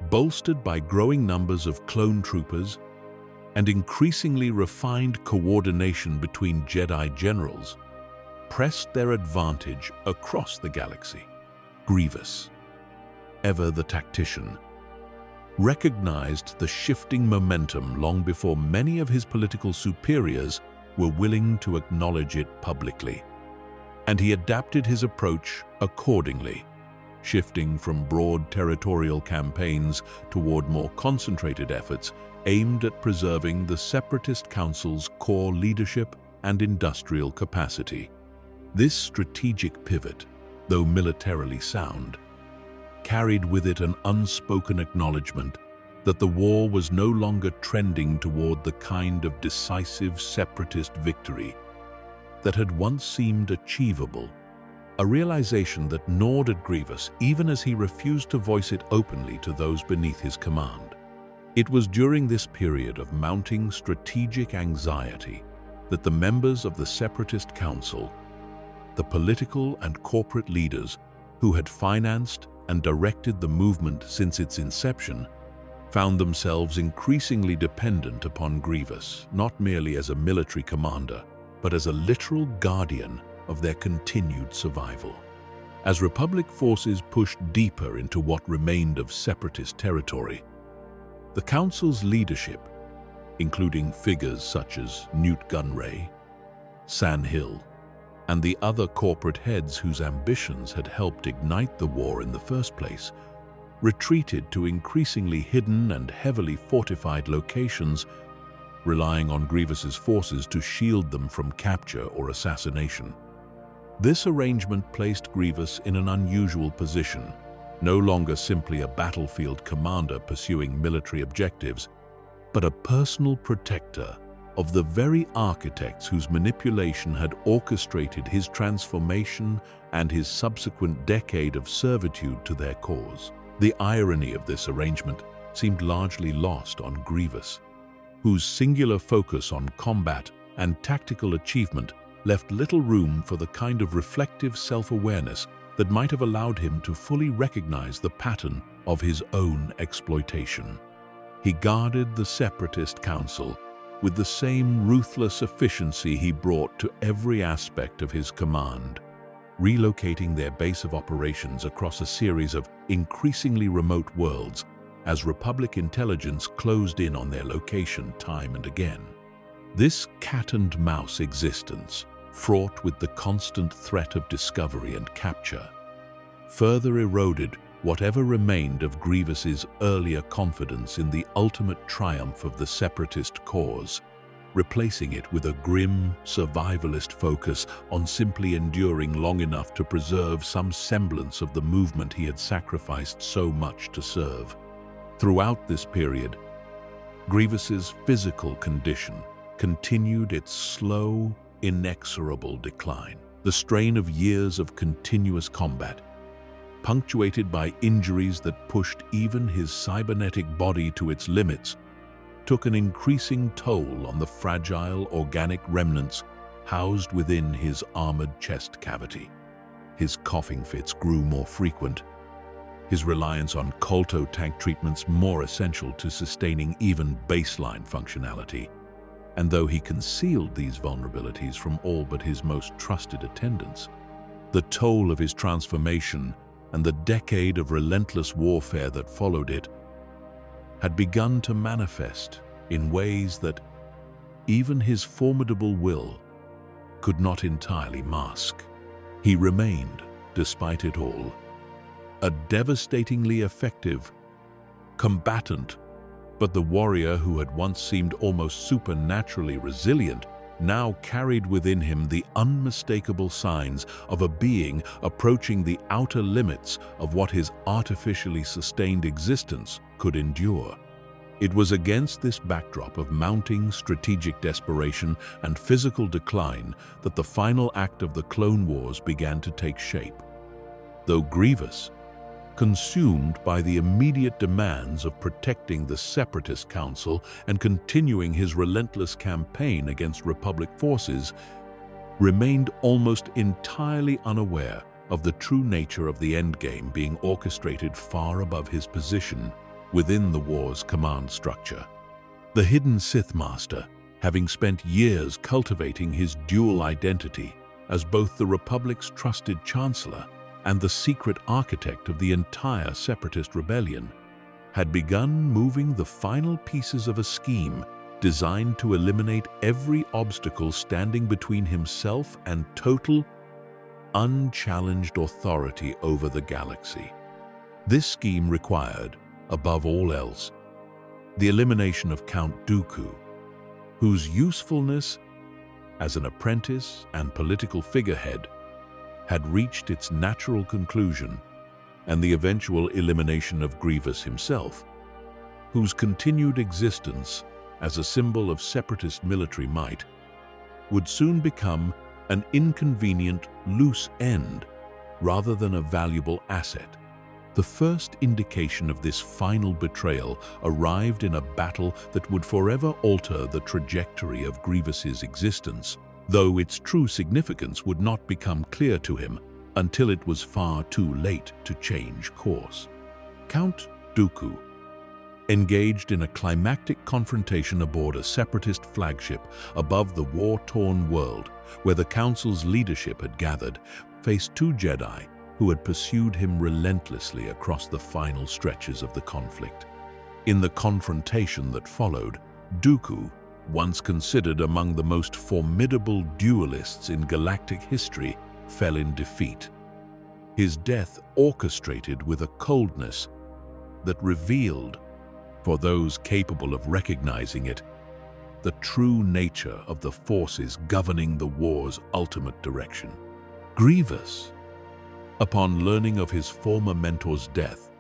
bolstered by growing numbers of clone troopers and increasingly refined coordination between Jedi generals, pressed their advantage across the galaxy. Grievous, ever the tactician, recognized the shifting momentum long before many of his political superiors were willing to acknowledge it publicly, and he adapted his approach accordingly, shifting from broad territorial campaigns toward more concentrated efforts aimed at preserving the Separatist Council's core leadership and industrial capacity. This strategic pivot, though militarily sound, carried with it an unspoken acknowledgement that the war was no longer trending toward the kind of decisive separatist victory that had once seemed achievable, a realization that gnawed at Grievous even as he refused to voice it openly to those beneath his command. It was during this period of mounting strategic anxiety that the members of the Separatist Council, the political and corporate leaders who had financed and directed the movement since its inception, found themselves increasingly dependent upon Grievous, not merely as a military commander, but as a literal guardian of their continued survival. As Republic forces pushed deeper into what remained of Separatist territory, the Council's leadership, including figures such as Newt Gunray, San Hill, and the other corporate heads whose ambitions had helped ignite the war in the first place, retreated to increasingly hidden and heavily fortified locations, relying on Grievous's forces to shield them from capture or assassination. This arrangement placed Grievous in an unusual position, no longer simply a battlefield commander pursuing military objectives, but a personal protector of the very architects whose manipulation had orchestrated his transformation and his subsequent decade of servitude to their cause. The irony of this arrangement seemed largely lost on Grievous, whose singular focus on combat and tactical achievement left little room for the kind of reflective self-awareness that might have allowed him to fully recognize the pattern of his own exploitation. He guarded the Separatist Council with the same ruthless efficiency he brought to every aspect of his command, relocating their base of operations across a series of increasingly remote worlds as Republic intelligence closed in on their location time and again. This cat-and-mouse existence, fraught with the constant threat of discovery and capture, further eroded whatever remained of Grievous's earlier confidence in the ultimate triumph of the separatist cause, replacing it with a grim, survivalist focus on simply enduring long enough to preserve some semblance of the movement he had sacrificed so much to serve. Throughout this period, Grievous's physical condition continued its slow, inexorable decline. The strain of years of continuous combat, punctuated by injuries that pushed even his cybernetic body to its limits, took an increasing toll on the fragile organic remnants housed within his armored chest cavity. His coughing fits grew more frequent, his reliance on colto tank treatments more essential to sustaining even baseline functionality. And though he concealed these vulnerabilities from all but his most trusted attendants, the toll of his transformation and the decade of relentless warfare that followed it had begun to manifest in ways that even his formidable will could not entirely mask. He remained, despite it all, a devastatingly effective combatant, but the warrior who had once seemed almost supernaturally resilient now carried within him the unmistakable signs of a being approaching the outer limits of what his artificially sustained existence could endure. It was against this backdrop of mounting strategic desperation and physical decline that the final act of the Clone Wars began to take shape. Though Grievous, consumed by the immediate demands of protecting the Separatist Council and continuing his relentless campaign against Republic forces, remained almost entirely unaware of the true nature of the endgame being orchestrated far above his position within the war's command structure. The hidden Sith Master, having spent years cultivating his dual identity as both the Republic's trusted Chancellor and the secret architect of the entire Separatist rebellion, had begun moving the final pieces of a scheme designed to eliminate every obstacle standing between himself and total, unchallenged authority over the galaxy. This scheme required, above all else, the elimination of Count Dooku, whose usefulness as an apprentice and political figurehead had reached its natural conclusion, and the eventual elimination of Grievous himself, whose continued existence as a symbol of Separatist military might would soon become an inconvenient loose end rather than a valuable asset. The first indication of this final betrayal arrived in a battle that would forever alter the trajectory of Grievous's existence, though its true significance would not become clear to him until it was far too late to change course. Count Dooku, engaged in a climactic confrontation aboard a Separatist flagship above the war-torn world where the Council's leadership had gathered, faced two Jedi who had pursued him relentlessly across the final stretches of the conflict. In the confrontation that followed, Dooku, once considered among the most formidable duelists in galactic history, fell in defeat. His death orchestrated with a coldness that revealed, for those capable of recognizing it, the true nature of the forces governing the war's ultimate direction. Grievous, upon learning of his former mentor's death,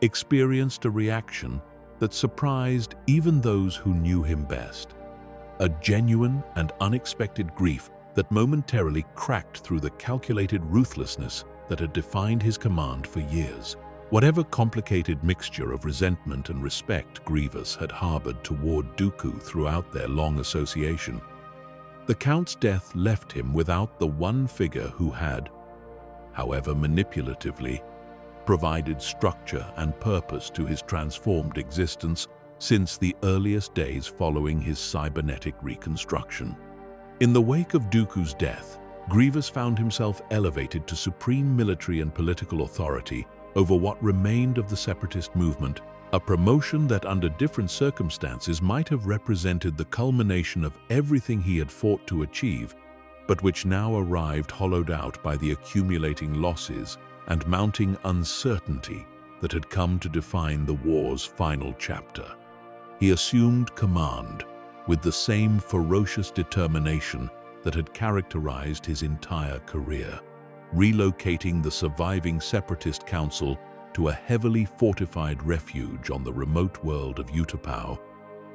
experienced a reaction that surprised even those who knew him best. A genuine and unexpected grief that momentarily cracked through the calculated ruthlessness that had defined his command for years. Whatever complicated mixture of resentment and respect Grievous had harbored toward Dooku throughout their long association, the Count's death left him without the one figure who had, however manipulatively, provided structure and purpose to his transformed existence since the earliest days following his cybernetic reconstruction. In the wake of Dooku's death, Grievous found himself elevated to supreme military and political authority over what remained of the Separatist movement, a promotion that under different circumstances might have represented the culmination of everything he had fought to achieve, but which now arrived hollowed out by the accumulating losses and mounting uncertainty that had come to define the war's final chapter. He assumed command with the same ferocious determination that had characterized his entire career, relocating the surviving Separatist Council to a heavily fortified refuge on the remote world of Utapau,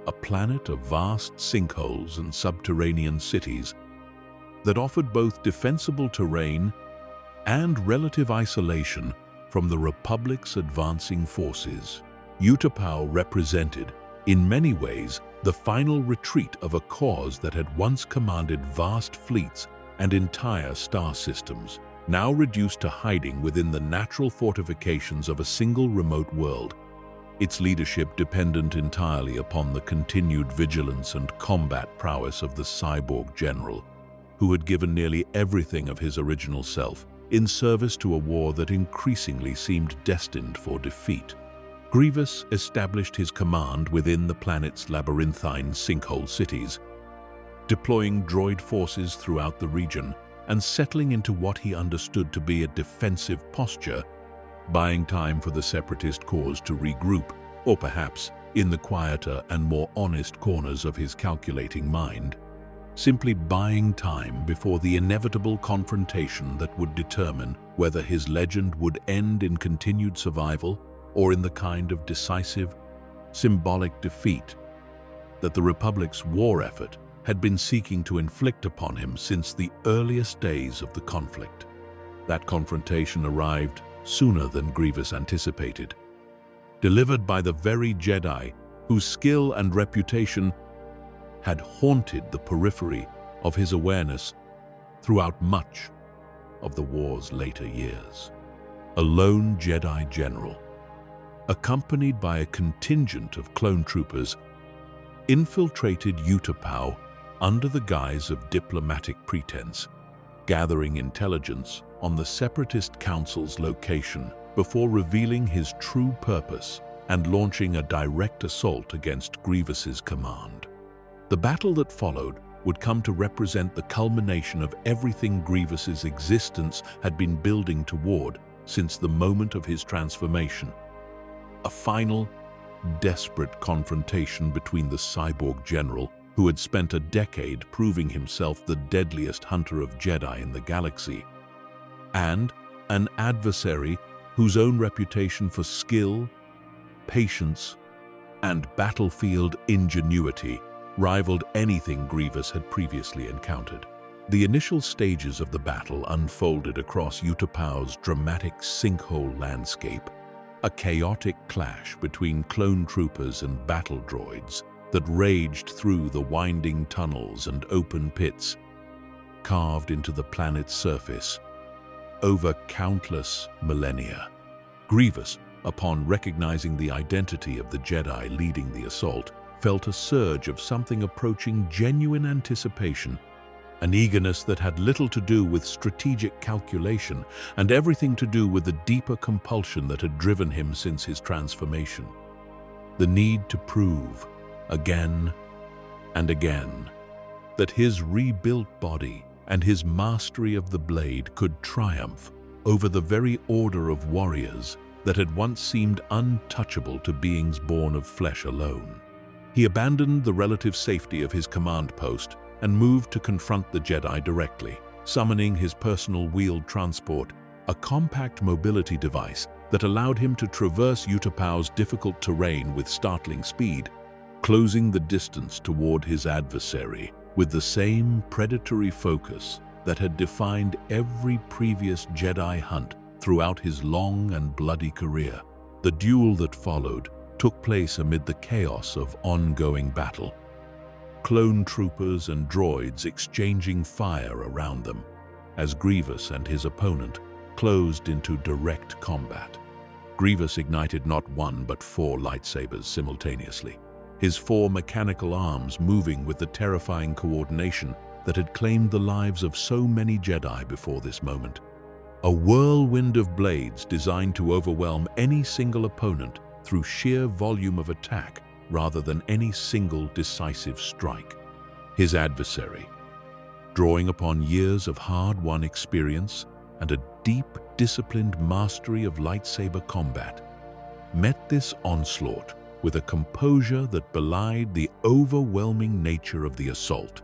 a planet of vast sinkholes and subterranean cities that offered both defensible terrain and relative isolation from the Republic's advancing forces. Utapau represented, in many ways, the final retreat of a cause that had once commanded vast fleets and entire star systems, now reduced to hiding within the natural fortifications of a single remote world, its leadership dependent entirely upon the continued vigilance and combat prowess of the cyborg general, who had given nearly everything of his original self in service to a war that increasingly seemed destined for defeat. Grievous established his command within the planet's labyrinthine sinkhole cities, deploying droid forces throughout the region and settling into what he understood to be a defensive posture buying time for the separatist cause to regroup, or perhaps, in the quieter and more honest corners of his calculating mind, simply buying time before the inevitable confrontation that would determine whether his legend would end in continued survival or in the kind of decisive, symbolic defeat that the Republic's war effort had been seeking to inflict upon him since the earliest days of the conflict. That confrontation arrived sooner than Grievous anticipated, delivered by the very Jedi whose skill and reputation had haunted the periphery of his awareness throughout much of the war's later years. A lone Jedi general, accompanied by a contingent of clone troopers, infiltrated Utapau under the guise of diplomatic pretense, gathering intelligence on the Separatist Council's location before revealing his true purpose and launching a direct assault against Grievous's command. The battle that followed would come to represent the culmination of everything Grievous's existence had been building toward since the moment of his transformation. A final, desperate confrontation between the cyborg general, who had spent a decade proving himself the deadliest hunter of Jedi in the galaxy, and an adversary whose own reputation for skill, patience, and battlefield ingenuity rivaled anything Grievous had previously encountered. The initial stages of the battle unfolded across Utapau's dramatic sinkhole landscape, a chaotic clash between clone troopers and battle droids that raged through the winding tunnels and open pits carved into the planet's surface over countless millennia. Grievous, upon recognizing the identity of the Jedi leading the assault, felt a surge of something approaching genuine anticipation, an eagerness that had little to do with strategic calculation and everything to do with the deeper compulsion that had driven him since his transformation. The need to prove, again and again, that his rebuilt body and his mastery of the blade could triumph over the very order of warriors that had once seemed untouchable to beings born of flesh alone. He abandoned the relative safety of his command post and moved to confront the Jedi directly, summoning his personal wheeled transport, a compact mobility device that allowed him to traverse Utapau's difficult terrain with startling speed, closing the distance toward his adversary with the same predatory focus that had defined every previous Jedi hunt throughout his long and bloody career. The duel that followed took place amid the chaos of ongoing battle, clone troopers and droids exchanging fire around them as Grievous and his opponent closed into direct combat. Grievous ignited not one but 4 lightsabers simultaneously, his 4 mechanical arms moving with the terrifying coordination that had claimed the lives of so many Jedi before this moment. A whirlwind of blades designed to overwhelm any single opponent through sheer volume of attack rather than any single decisive strike. His adversary, drawing upon years of hard-won experience and a deep, disciplined mastery of lightsaber combat, met this onslaught with a composure that belied the overwhelming nature of the assault,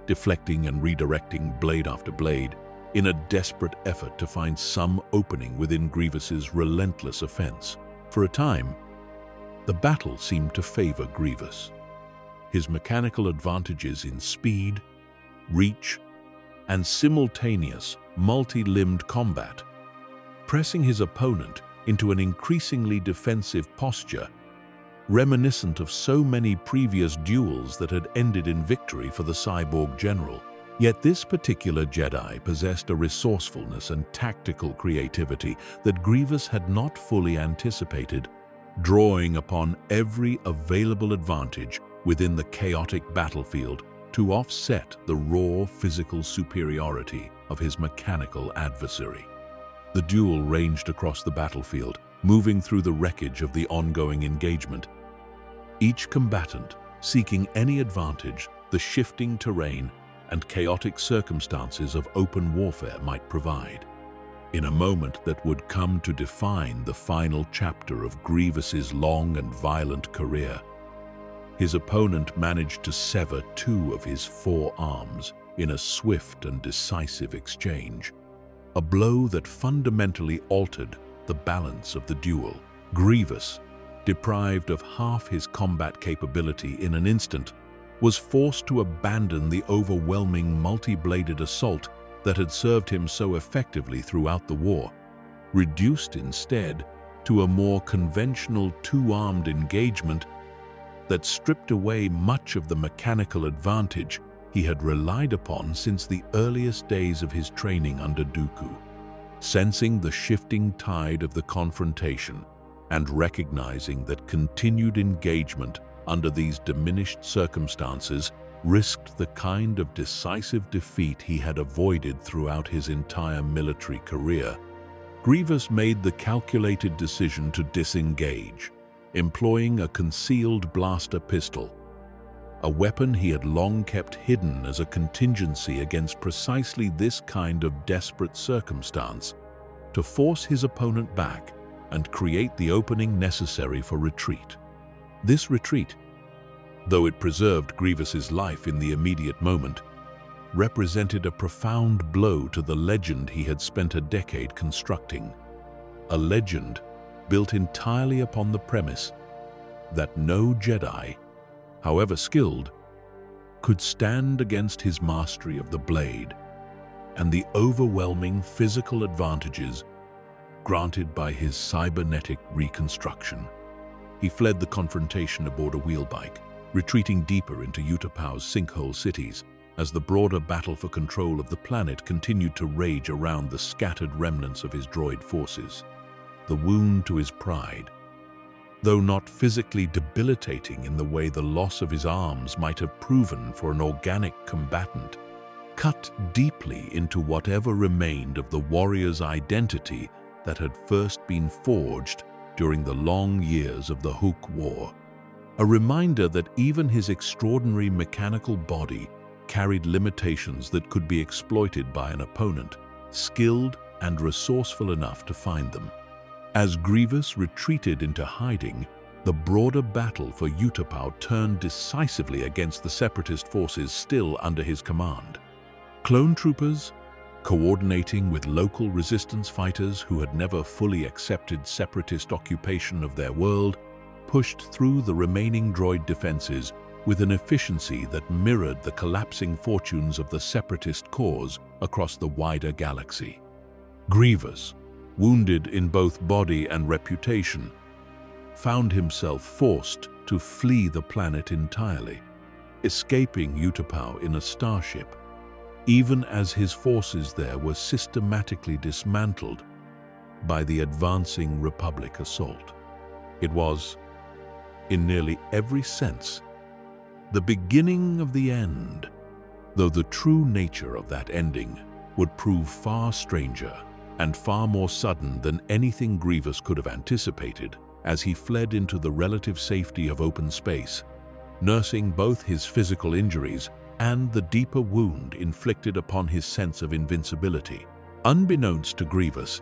deflecting and redirecting blade after blade in a desperate effort to find some opening within Grievous's relentless offense. For a time, the battle seemed to favor Grievous. His mechanical advantages in speed, reach, and simultaneous, multi-limbed combat, pressing his opponent into an increasingly defensive posture, reminiscent of so many previous duels that had ended in victory for the cyborg general. Yet this particular Jedi possessed a resourcefulness and tactical creativity that Grievous had not fully anticipated, drawing upon every available advantage within the chaotic battlefield to offset the raw physical superiority of his mechanical adversary. The duel ranged across the battlefield, moving through the wreckage of the ongoing engagement, each combatant seeking any advantage the shifting terrain and chaotic circumstances of open warfare might provide. In a moment that would come to define the final chapter of Grievous's long and violent career, his opponent managed to sever 2 of his 4 arms in a swift and decisive exchange, a blow that fundamentally altered the balance of the duel. Grievous, deprived of half his combat capability in an instant, was forced to abandon the overwhelming multi-bladed assault that had served him so effectively throughout the war, reduced instead to a more conventional 2-armed engagement that stripped away much of the mechanical advantage he had relied upon since the earliest days of his training under Dooku. Sensing the shifting tide of the confrontation and recognizing that continued engagement under these diminished circumstances risked the kind of decisive defeat he had avoided throughout his entire military career, Grievous made the calculated decision to disengage, employing a concealed blaster pistol, a weapon he had long kept hidden as a contingency against precisely this kind of desperate circumstance, to force his opponent back and create the opening necessary for retreat. This retreat, though it preserved Grievous's life in the immediate moment, represented a profound blow to the legend he had spent a decade constructing, a legend built entirely upon the premise that no Jedi, however skilled, could stand against his mastery of the blade and the overwhelming physical advantages granted by his cybernetic reconstruction. He fled the confrontation aboard a wheelbike, retreating deeper into Utapau's sinkhole cities as the broader battle for control of the planet continued to rage around the scattered remnants of his droid forces. The wound to his pride, though not physically debilitating in the way the loss of his arms might have proven for an organic combatant, cut deeply into whatever remained of the warrior's identity that had first been forged during the long years of the Hook War. A reminder that even his extraordinary mechanical body carried limitations that could be exploited by an opponent, skilled and resourceful enough to find them. As Grievous retreated into hiding, the broader battle for Utapau turned decisively against the Separatist forces still under his command. Clone troopers, coordinating with local resistance fighters who had never fully accepted Separatist occupation of their world, pushed through the remaining droid defenses with an efficiency that mirrored the collapsing fortunes of the Separatist cause across the wider galaxy. Grievous, wounded in both body and reputation, found himself forced to flee the planet entirely, escaping Utapau in a starship, even as his forces there were systematically dismantled by the advancing Republic assault. It was, in nearly every sense, the beginning of the end, though the true nature of that ending would prove far stranger and far more sudden than anything Grievous could have anticipated as he fled into the relative safety of open space, nursing both his physical injuries and the deeper wound inflicted upon his sense of invincibility. Unbeknownst to Grievous,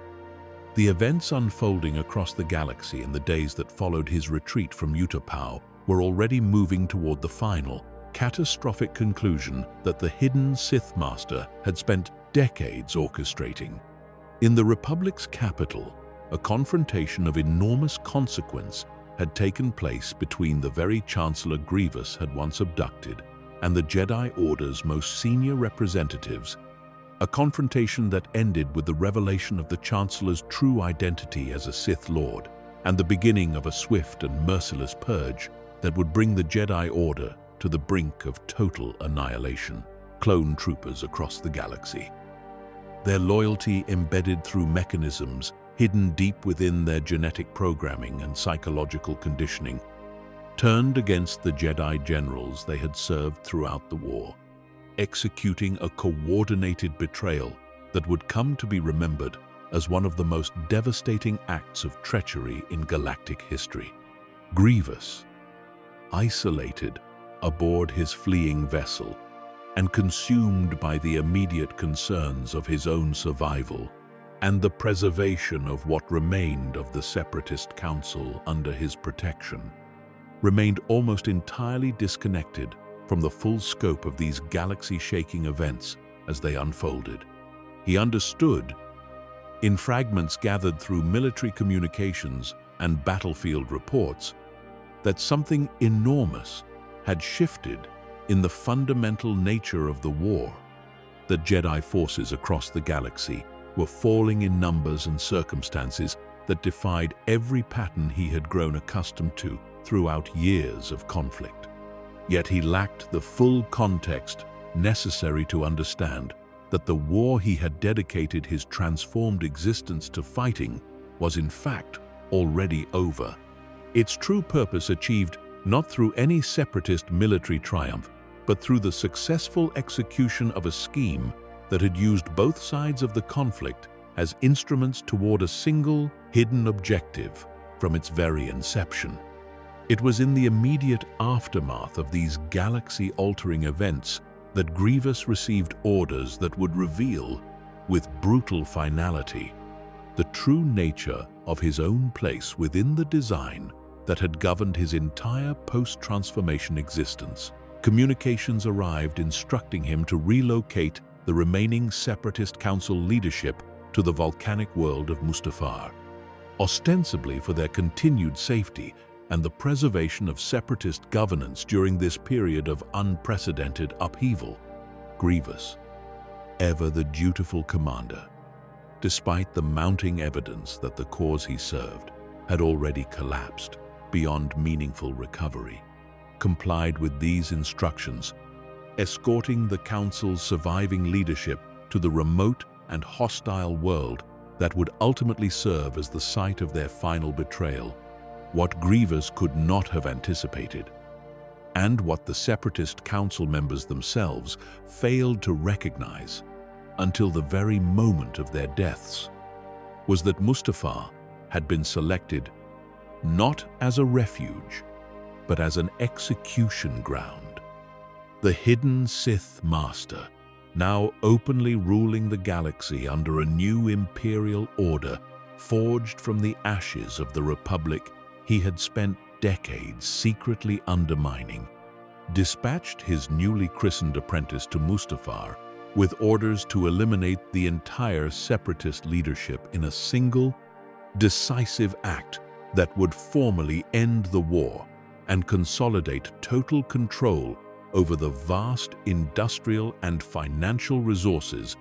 the events unfolding across the galaxy in the days that followed his retreat from Utapau were already moving toward the final, catastrophic conclusion that the hidden Sith Master had spent decades orchestrating. In the Republic's capital, a confrontation of enormous consequence had taken place between the very Chancellor Grievous had once abducted and the Jedi Order's most senior representatives, a confrontation that ended with the revelation of the Chancellor's true identity as a Sith Lord and the beginning of a swift and merciless purge that would bring the Jedi Order to the brink of total annihilation. Clone troopers across the galaxy, their loyalty embedded through mechanisms hidden deep within their genetic programming and psychological conditioning, turned against the Jedi generals they had served throughout the war, executing a coordinated betrayal that would come to be remembered as one of the most devastating acts of treachery in galactic history. Grievous, isolated aboard his fleeing vessel and consumed by the immediate concerns of his own survival, and the preservation of what remained of the Separatist Council under his protection, remained almost entirely disconnected from the full scope of these galaxy-shaking events as they unfolded. He understood, in fragments gathered through military communications and battlefield reports, that something enormous had shifted in the fundamental nature of the war. The Jedi forces across the galaxy were falling in numbers and circumstances that defied every pattern he had grown accustomed to throughout years of conflict. Yet he lacked the full context necessary to understand that the war he had dedicated his transformed existence to fighting was in fact already over. Its true purpose achieved not through any separatist military triumph, but through the successful execution of a scheme that had used both sides of the conflict as instruments toward a single, hidden objective from its very inception. It was in the immediate aftermath of these galaxy-altering events that Grievous received orders that would reveal, with brutal finality, the true nature of his own place within the design that had governed his entire post-transformation existence. Communications arrived instructing him to relocate the remaining Separatist Council leadership to the volcanic world of Mustafar, ostensibly for their continued safety and the preservation of Separatist governance during this period of unprecedented upheaval. Grievous, ever the dutiful commander, despite the mounting evidence that the cause he served had already collapsed beyond meaningful recovery, complied with these instructions, escorting the Council's surviving leadership to the remote and hostile world that would ultimately serve as the site of their final betrayal. What Grievous could not have anticipated, and what the Separatist Council members themselves failed to recognize until the very moment of their deaths, was that Mustafar had been selected not as a refuge, but as an execution ground. The hidden Sith Master, now openly ruling the galaxy under a new imperial order forged from the ashes of the Republic he had spent decades secretly undermining, dispatched his newly christened apprentice to Mustafar with orders to eliminate the entire Separatist leadership in a single, decisive act that would formally end the war and consolidate total control over the vast industrial and financial resources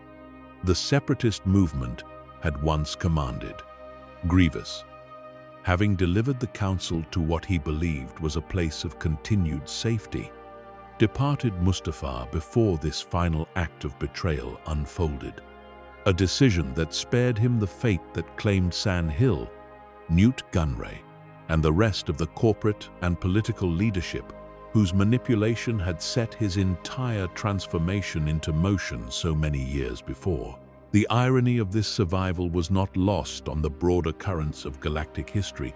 the Separatist movement had once commanded. Grievous, having delivered the Council to what he believed was a place of continued safety, departed Mustafar before this final act of betrayal unfolded, a decision that spared him the fate that claimed San Hill, Newt Gunray, and the rest of the corporate and political leadership whose manipulation had set his entire transformation into motion so many years before. The irony of this survival was not lost on the broader currents of galactic history,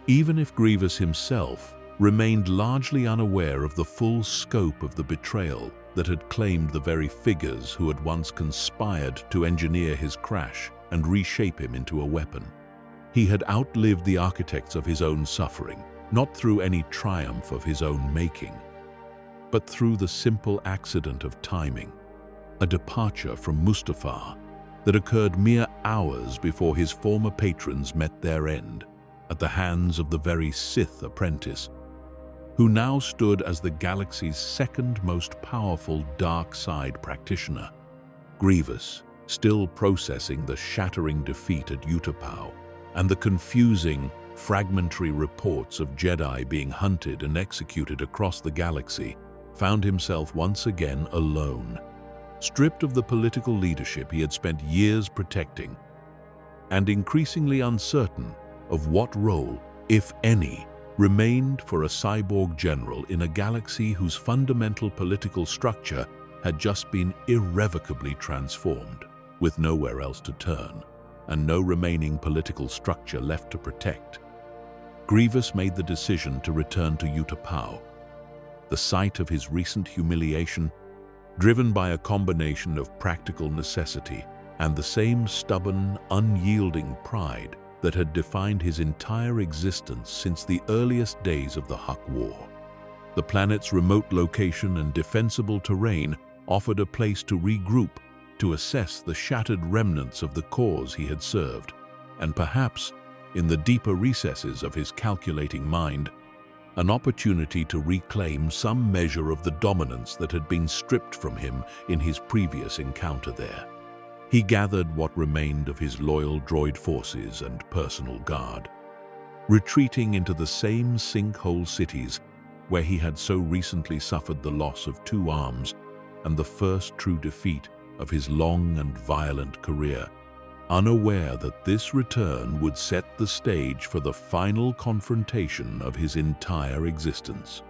even if Grievous himself remained largely unaware of the full scope of the betrayal that had claimed the very figures who had once conspired to engineer his crash and reshape him into a weapon. He had outlived the architects of his own suffering, not through any triumph of his own making, but through the simple accident of timing, a departure from Mustafar that occurred mere hours before his former patrons met their end at the hands of the very Sith apprentice, who now stood as the galaxy's second most powerful dark side practitioner. Grievous, still processing the shattering defeat at Utapau and the confusing, fragmentary reports of Jedi being hunted and executed across the galaxy, found himself once again alone, stripped of the political leadership he had spent years protecting, and increasingly uncertain of what role, if any, remained for a cyborg general in a galaxy whose fundamental political structure had just been irrevocably transformed, with nowhere else to turn, and no remaining political structure left to protect. Grievous made the decision to return to Utapau, the site of his recent humiliation, driven by a combination of practical necessity and the same stubborn, unyielding pride that had defined his entire existence since the earliest days of the Huck War. The planet's remote location and defensible terrain offered a place to regroup, to assess the shattered remnants of the cause he had served, and perhaps, in the deeper recesses of his calculating mind, an opportunity to reclaim some measure of the dominance that had been stripped from him in his previous encounter there. He gathered what remained of his loyal droid forces and personal guard, retreating into the same sinkhole cities where he had so recently suffered the loss of 2 arms and the first true defeat of his long and violent career, unaware that this return would set the stage for the final confrontation of his entire existence.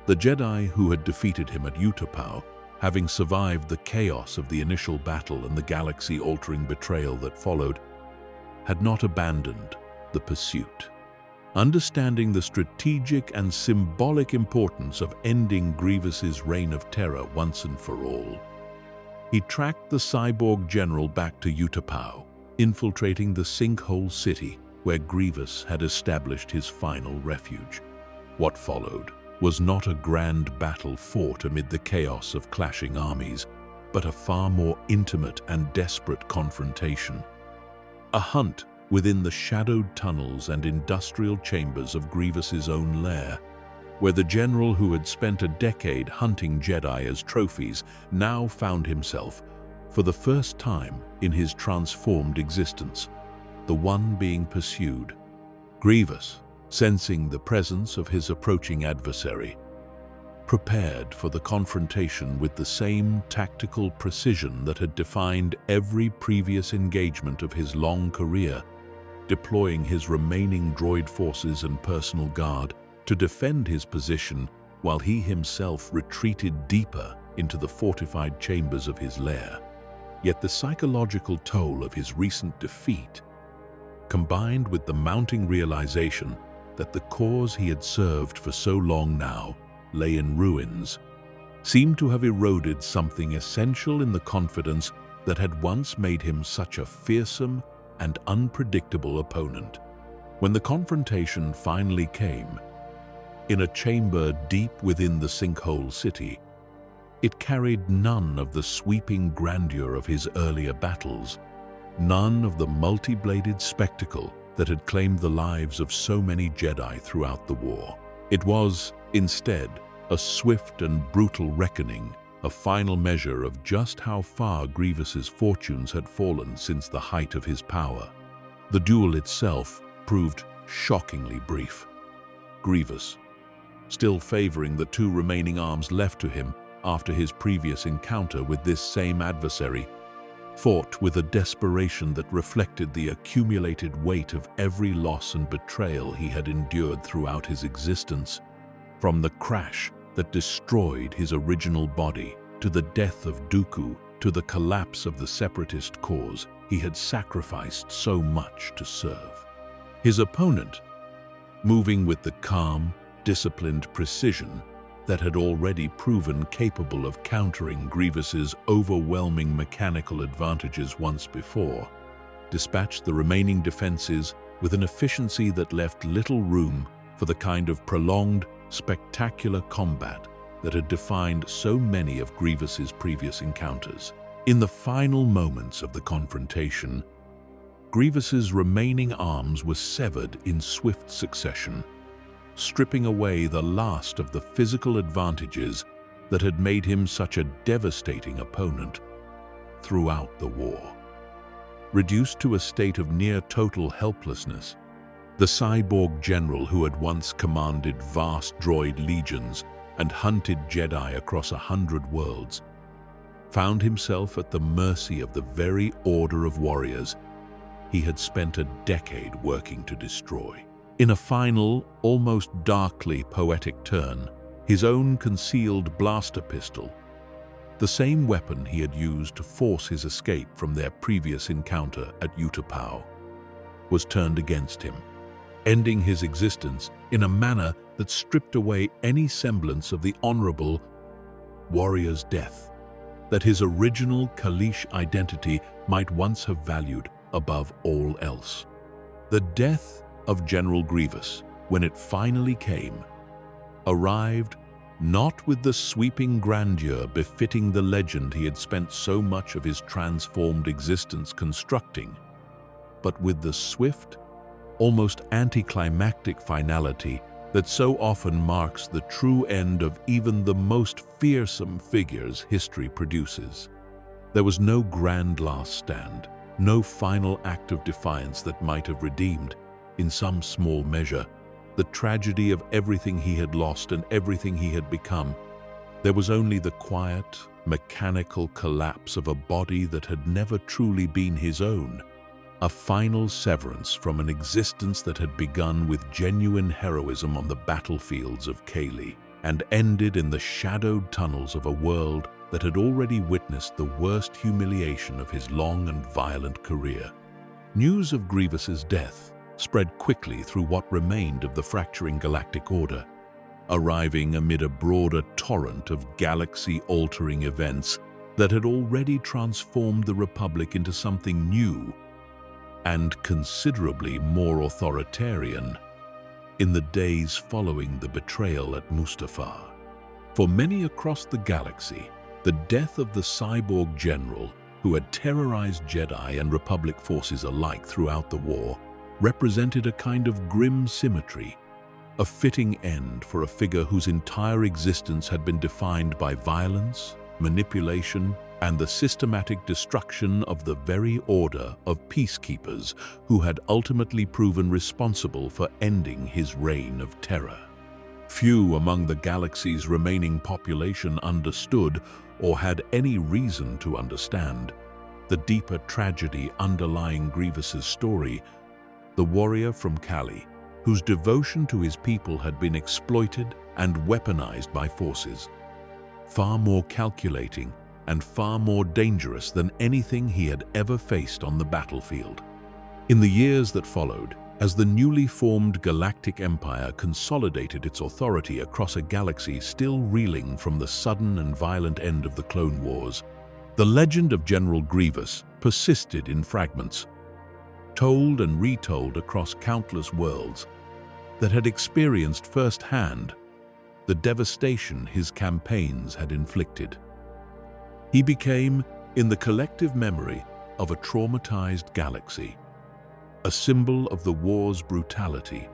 The Jedi who had defeated him at Utapau, having survived the chaos of the initial battle and the galaxy-altering betrayal that followed, had not abandoned the pursuit. Understanding the strategic and symbolic importance of ending Grievous's reign of terror once and for all, he tracked the cyborg general back to Utapau, infiltrating the sinkhole city where Grievous had established his final refuge. What followed was not a grand battle fought amid the chaos of clashing armies, but a far more intimate and desperate confrontation. A hunt within the shadowed tunnels and industrial chambers of Grievous's own lair, where the general who had spent a decade hunting Jedi as trophies now found himself, for the first time in his transformed existence, the one being pursued. Grievous, sensing the presence of his approaching adversary, prepared for the confrontation with the same tactical precision that had defined every previous engagement of his long career, deploying his remaining droid forces and personal guard to defend his position while he himself retreated deeper into the fortified chambers of his lair. Yet the psychological toll of his recent defeat, combined with the mounting realization that the cause he had served for so long now lay in ruins, seemed to have eroded something essential in the confidence that had once made him such a fearsome and unpredictable opponent. When the confrontation finally came, in a chamber deep within the sinkhole city, it carried none of the sweeping grandeur of his earlier battles, none of the multi-bladed spectacle that had claimed the lives of so many Jedi throughout the war. It was, instead, a swift and brutal reckoning, a final measure of just how far Grievous's fortunes had fallen since the height of his power. The duel itself proved shockingly brief. Grievous, still favoring the 2 remaining arms left to him after his previous encounter with this same adversary, fought with a desperation that reflected the accumulated weight of every loss and betrayal he had endured throughout his existence, from the crash that destroyed his original body, to the death of Dooku, to the collapse of the separatist cause he had sacrificed so much to serve. His opponent, moving with the calm, disciplined precision that had already proven capable of countering Grievous's overwhelming mechanical advantages once before, dispatched the remaining defenses with an efficiency that left little room for the kind of prolonged, spectacular combat that had defined so many of Grievous's previous encounters. In the final moments of the confrontation, Grievous's remaining arms were severed in swift succession, stripping away the last of the physical advantages that had made him such a devastating opponent throughout the war. Reduced to a state of near total helplessness, the cyborg general who had once commanded vast droid legions and hunted Jedi across 100 worlds found himself at the mercy of the very order of warriors he had spent a decade working to destroy. In a final, almost darkly poetic turn, his own concealed blaster pistol, the same weapon he had used to force his escape from their previous encounter at Utapau, was turned against him, ending his existence in a manner that stripped away any semblance of the honorable warrior's death. that his original Kalish identity might once have valued above all else. The death of General Grievous, when it finally came, arrived not with the sweeping grandeur befitting the legend he had spent so much of his transformed existence constructing, but with the swift, almost anticlimactic finality that so often marks the true end of even the most fearsome figures history produces. There was no grand last stand, no final act of defiance that might have redeemed, in some small measure, the tragedy of everything he had lost and everything he had become. There was only the quiet, mechanical collapse of a body that had never truly been his own, a final severance from an existence that had begun with genuine heroism on the battlefields of Kali and ended in the shadowed tunnels of a world that had already witnessed the worst humiliation of his long and violent career. News of Grievous's death spread quickly through what remained of the fracturing galactic order, arriving amid a broader torrent of galaxy-altering events that had already transformed the Republic into something new and considerably more authoritarian in the days following the betrayal at Mustafar. For many across the galaxy, the death of the cyborg general, who had terrorized Jedi and Republic forces alike throughout the war, represented a kind of grim symmetry, a fitting end for a figure whose entire existence had been defined by violence, manipulation, and the systematic destruction of the very order of peacekeepers who had ultimately proven responsible for ending his reign of terror. Few among the galaxy's remaining population understood, or had any reason to understand, the deeper tragedy underlying Grievous's story. The warrior from Kali, whose devotion to his people had been exploited and weaponized by forces, far more calculating and far more dangerous than anything he had ever faced on the battlefield. In the years that followed, as the newly formed Galactic Empire consolidated its authority across a galaxy still reeling from the sudden and violent end of the Clone Wars, the legend of General Grievous persisted in fragments, told and retold across countless worlds that had experienced firsthand the devastation his campaigns had inflicted. He became, in the collective memory of a traumatized galaxy, a symbol of the war's brutality,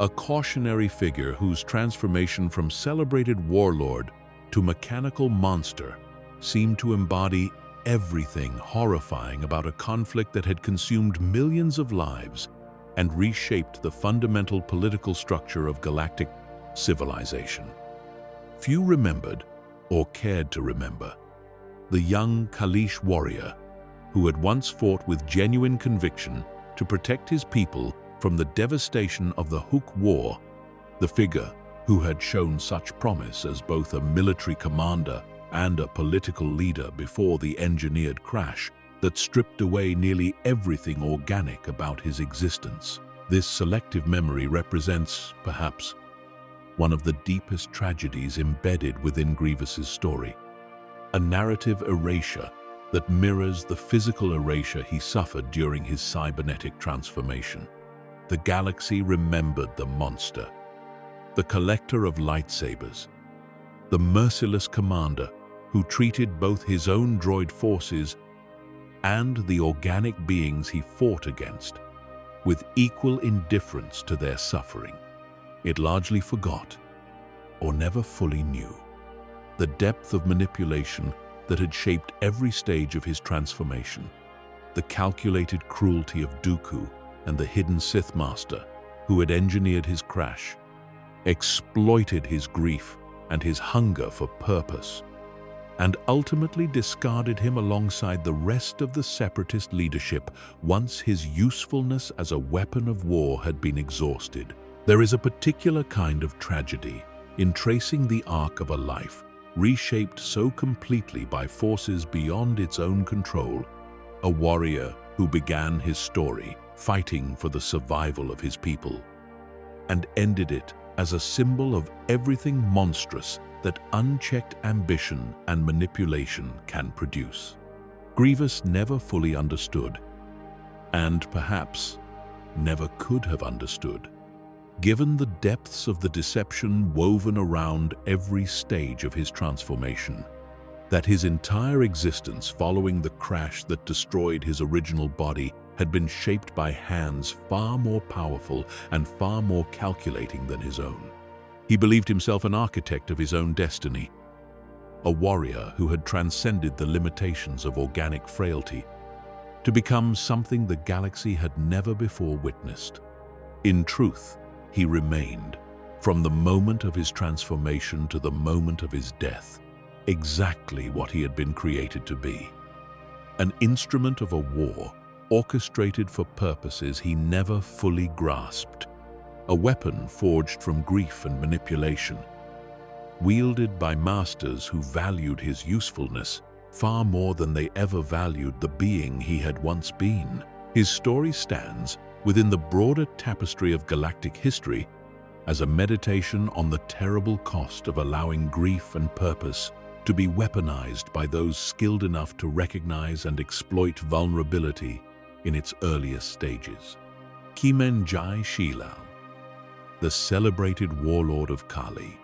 a cautionary figure whose transformation from celebrated warlord to mechanical monster seemed to embody everything horrifying about a conflict that had consumed millions of lives and reshaped the fundamental political structure of galactic civilization. Few remembered, or cared to remember, the young Kalish warrior who had once fought with genuine conviction to protect his people from the devastation of the Hook War, the figure who had shown such promise as both a military commander and a political leader before the engineered crash that stripped away nearly everything organic about his existence. This selective memory represents, perhaps, one of the deepest tragedies embedded within Grievous's story, a narrative erasure that mirrors the physical erasure he suffered during his cybernetic transformation. The galaxy remembered the monster, the collector of lightsabers, the merciless commander who treated both his own droid forces and the organic beings he fought against with equal indifference to their suffering. It largely forgot, or never fully knew, the depth of manipulation that had shaped every stage of his transformation, the calculated cruelty of Dooku and the hidden Sith Master who had engineered his crash, exploited his grief and his hunger for purpose, and ultimately discarded him alongside the rest of the Separatist leadership once his usefulness as a weapon of war had been exhausted. There is a particular kind of tragedy in tracing the arc of a life reshaped so completely by forces beyond its own control, a warrior who began his story fighting for the survival of his people, and ended it as a symbol of everything monstrous that unchecked ambition and manipulation can produce. Grievous never fully understood, and perhaps never could have understood, given the depths of the deception woven around every stage of his transformation, that his entire existence following the crash that destroyed his original body had been shaped by hands far more powerful and far more calculating than his own. He believed himself an architect of his own destiny, a warrior who had transcended the limitations of organic frailty to become something the galaxy had never before witnessed. In truth, he remained, from the moment of his transformation to the moment of his death, exactly what he had been created to be: an instrument of a war orchestrated for purposes he never fully grasped, a weapon forged from grief and manipulation, wielded by masters who valued his usefulness far more than they ever valued the being he had once been. His story stands within the broader tapestry of galactic history as a meditation on the terrible cost of allowing grief and purpose to be weaponized by those skilled enough to recognize and exploit vulnerability in its earliest stages. Kimenjai Shilal, the celebrated warlord of Kali,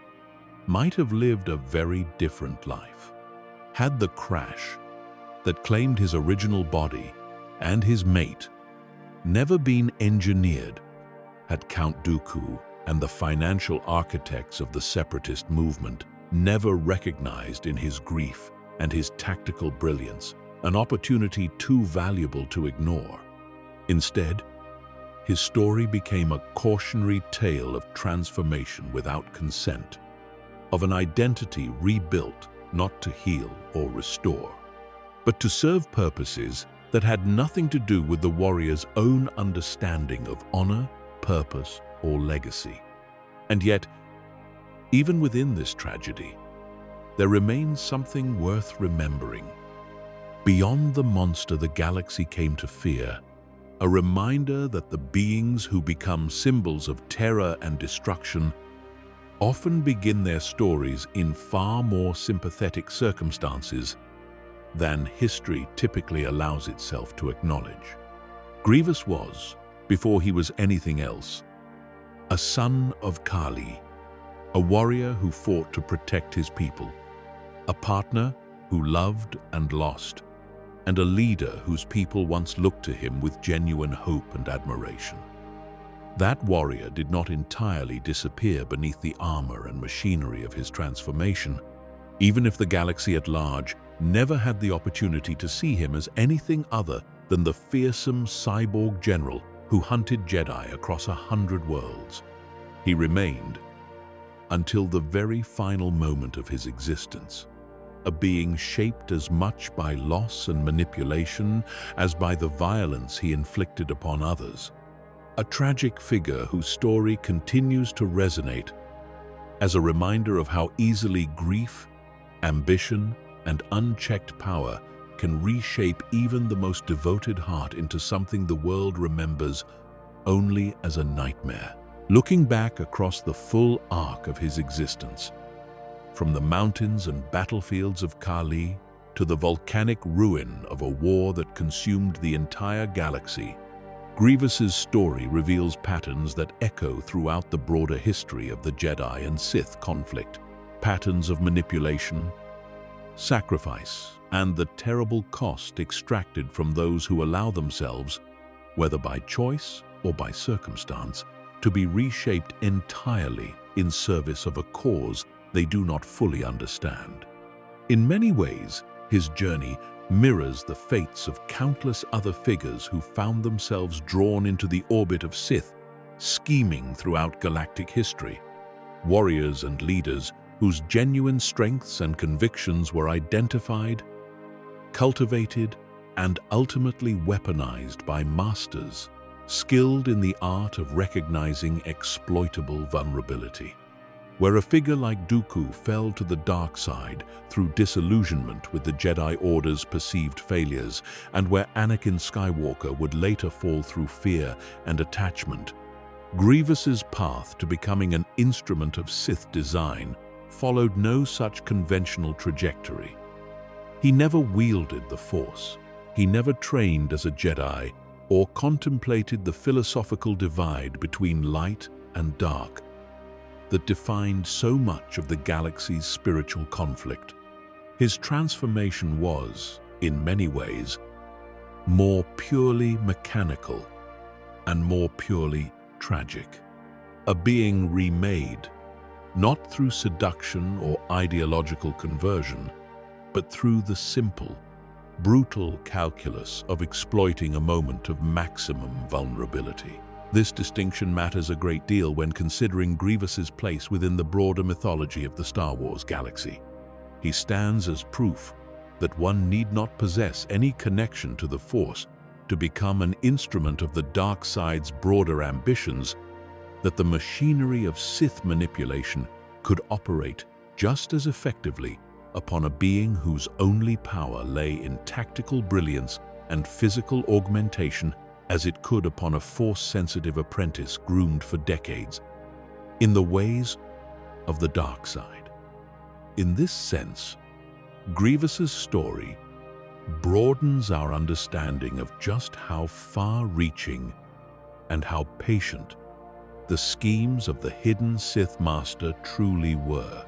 might have lived a very different life had the crash that claimed his original body and his mate never been engineered, had Count Dooku and the financial architects of the separatist movement never recognized in his grief and his tactical brilliance an opportunity too valuable to ignore. Instead, his story became a cautionary tale of transformation without consent, of an identity rebuilt not to heal or restore, but to serve purposes that had nothing to do with the warrior's own understanding of honor, purpose, or legacy. And yet, even within this tragedy, there remains something worth remembering. Beyond the monster the galaxy came to fear, a reminder that the beings who become symbols of terror and destruction often begin their stories in far more sympathetic circumstances than history typically allows itself to acknowledge. Grievous was, before he was anything else, a son of Kali, a warrior who fought to protect his people, a partner who loved and lost, and a leader whose people once looked to him with genuine hope and admiration. That warrior did not entirely disappear beneath the armor and machinery of his transformation, even if the galaxy at large never had the opportunity to see him as anything other than the fearsome cyborg general who hunted Jedi across 100 worlds. He remained, until the very final moment of his existence, a being shaped as much by loss and manipulation as by the violence he inflicted upon others. A tragic figure whose story continues to resonate as a reminder of how easily grief, ambition, and unchecked power can reshape even the most devoted heart into something the world remembers only as a nightmare. Looking back across the full arc of his existence, from the mountains and battlefields of Kali to the volcanic ruin of a war that consumed the entire galaxy, Grievous's story reveals patterns that echo throughout the broader history of the Jedi and Sith conflict, patterns of manipulation, sacrifice, and the terrible cost extracted from those who allow themselves, whether by choice or by circumstance, to be reshaped entirely in service of a cause they do not fully understand. In many ways, his journey mirrors the fates of countless other figures who found themselves drawn into the orbit of Sith, scheming throughout galactic history. Warriors and leaders whose genuine strengths and convictions were identified, cultivated, and ultimately weaponized by masters skilled in the art of recognizing exploitable vulnerability. Where a figure like Dooku fell to the dark side through disillusionment with the Jedi Order's perceived failures, and where Anakin Skywalker would later fall through fear and attachment, Grievous's path to becoming an instrument of Sith design followed no such conventional trajectory. He never wielded the Force. He never trained as a Jedi or contemplated the philosophical divide between light and dark that defined so much of the galaxy's spiritual conflict. His transformation was, in many ways, more purely mechanical and more purely tragic. A being remade, not through seduction or ideological conversion, but through the simple, brutal calculus of exploiting a moment of maximum vulnerability. This distinction matters a great deal when considering Grievous's place within the broader mythology of the Star Wars galaxy. He stands as proof that one need not possess any connection to the Force to become an instrument of the dark side's broader ambitions, that the machinery of Sith manipulation could operate just as effectively upon a being whose only power lay in tactical brilliance and physical augmentation as it could upon a Force-sensitive apprentice groomed for decades in the ways of the dark side. In this sense, Grievous's story broadens our understanding of just how far-reaching and how patient the schemes of the hidden Sith Master truly were,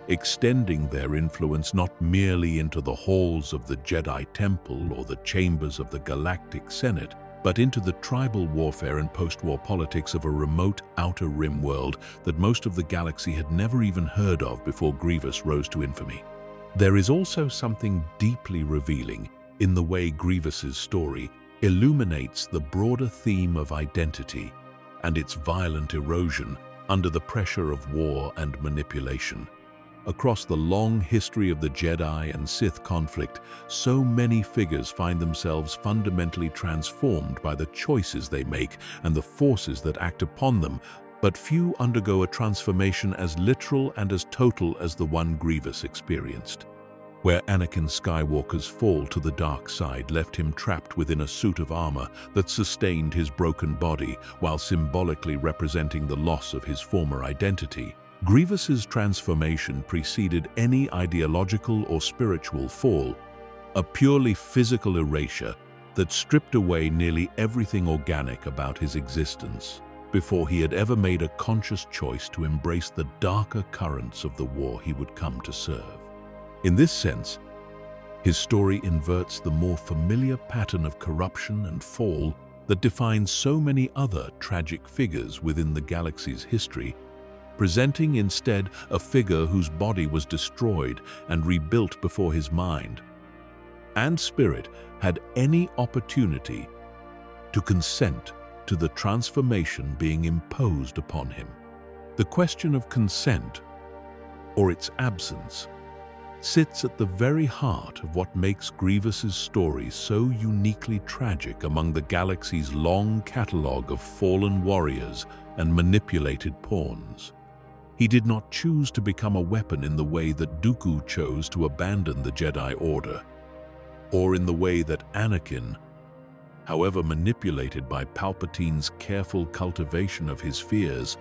extending their influence not merely into the halls of the Jedi Temple or the chambers of the Galactic Senate, but into the tribal warfare and post-war politics of a remote outer rim world that most of the galaxy had never even heard of before Grievous rose to infamy. There is also something deeply revealing in the way Grievous's story illuminates the broader theme of identity and its violent erosion under the pressure of war and manipulation. Across the long history of the Jedi and Sith conflict, so many figures find themselves fundamentally transformed by the choices they make and the forces that act upon them, but few undergo a transformation as literal and as total as the one Grievous experienced. Where Anakin Skywalker's fall to the dark side left him trapped within a suit of armor that sustained his broken body while symbolically representing the loss of his former identity, Grievous's transformation preceded any ideological or spiritual fall, a purely physical erasure that stripped away nearly everything organic about his existence before he had ever made a conscious choice to embrace the darker currents of the war he would come to serve. In this sense, his story inverts the more familiar pattern of corruption and fall that defines so many other tragic figures within the galaxy's history, presenting instead a figure whose body was destroyed and rebuilt before his mind and spirit had any opportunity to consent to the transformation being imposed upon him. The question of consent, or its absence, sits at the very heart of what makes Grievous's story so uniquely tragic among the galaxy's long catalogue of fallen warriors and manipulated pawns. He did not choose to become a weapon in the way that Dooku chose to abandon the Jedi Order, or in the way that Anakin, however manipulated by Palpatine's careful cultivation of his fears,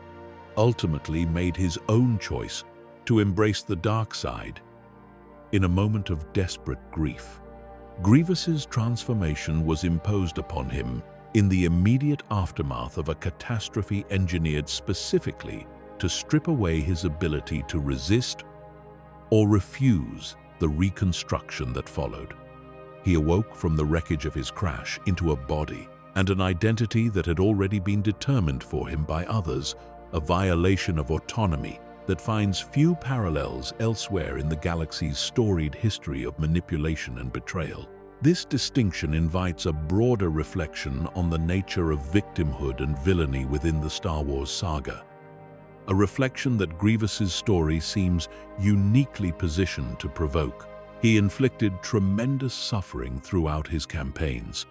ultimately made his own choice to embrace the dark side. In a moment of desperate grief, Grievous's transformation was imposed upon him in the immediate aftermath of a catastrophe engineered specifically to strip away his ability to resist or refuse the reconstruction that followed. He awoke from the wreckage of his crash into a body and an identity that had already been determined for him by others, a violation of autonomy that finds few parallels elsewhere in the galaxy's storied history of manipulation and betrayal. This distinction invites a broader reflection on the nature of victimhood and villainy within the Star Wars saga, a reflection that Grievous's story seems uniquely positioned to provoke. He inflicted tremendous suffering throughout his campaigns,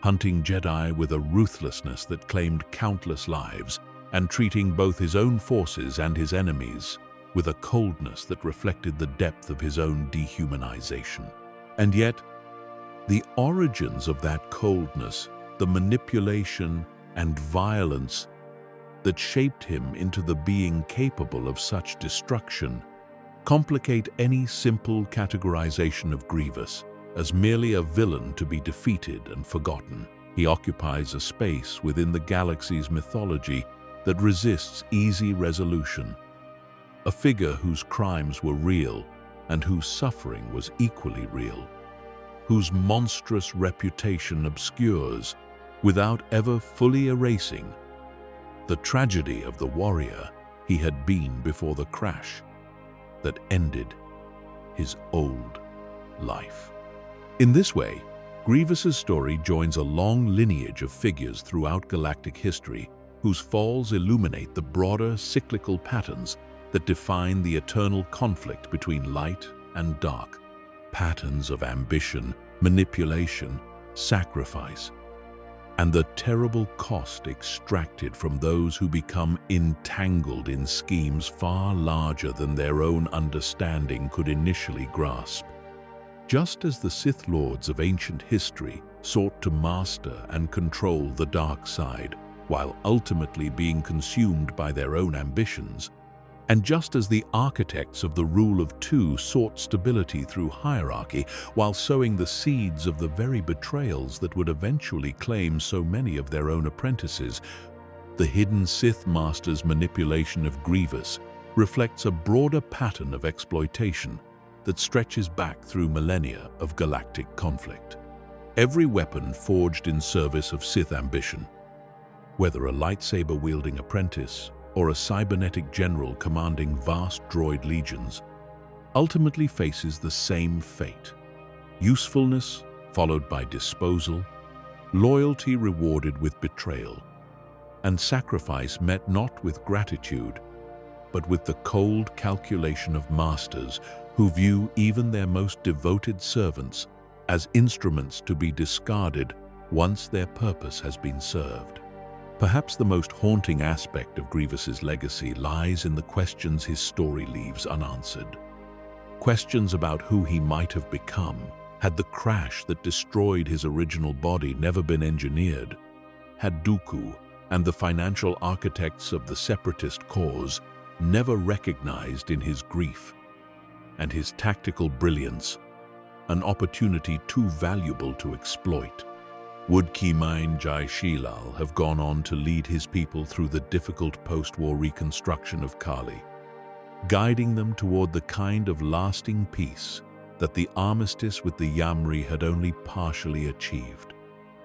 hunting Jedi with a ruthlessness that claimed countless lives, and treating both his own forces and his enemies with a coldness that reflected the depth of his own dehumanization. And yet, the origins of that coldness, the manipulation and violence that shaped him into the being capable of such destruction, complicate any simple categorization of Grievous as merely a villain to be defeated and forgotten. He occupies a space within the galaxy's mythology that resists easy resolution, a figure whose crimes were real and whose suffering was equally real, whose monstrous reputation obscures, without ever fully erasing, the tragedy of the warrior he had been before the crash that ended his old life. In this way, Grievous's story joins a long lineage of figures throughout galactic history whose falls illuminate the broader cyclical patterns that define the eternal conflict between light and dark, patterns of ambition, manipulation, sacrifice, and the terrible cost extracted from those who become entangled in schemes far larger than their own understanding could initially grasp. Just as the Sith Lords of ancient history sought to master and control the dark side, while ultimately being consumed by their own ambitions, and just as the architects of the rule of two sought stability through hierarchy while sowing the seeds of the very betrayals that would eventually claim so many of their own apprentices, the hidden Sith Master's manipulation of Grievous reflects a broader pattern of exploitation that stretches back through millennia of galactic conflict. Every weapon forged in service of Sith ambition, whether a lightsaber-wielding apprentice or a cybernetic general commanding vast droid legions, ultimately faces the same fate: usefulness followed by disposal, loyalty rewarded with betrayal, and sacrifice met not with gratitude, but with the cold calculation of masters who view even their most devoted servants as instruments to be discarded once their purpose has been served. Perhaps the most haunting aspect of Grievous's legacy lies in the questions his story leaves unanswered. Questions about who he might have become had the crash that destroyed his original body never been engineered, had Dooku and the financial architects of the separatist cause never recognized in his grief and his tactical brilliance an opportunity too valuable to exploit. Would Kimain Jai Shilal have gone on to lead his people through the difficult post-war reconstruction of Kali, guiding them toward the kind of lasting peace that the armistice with the Yamri had only partially achieved?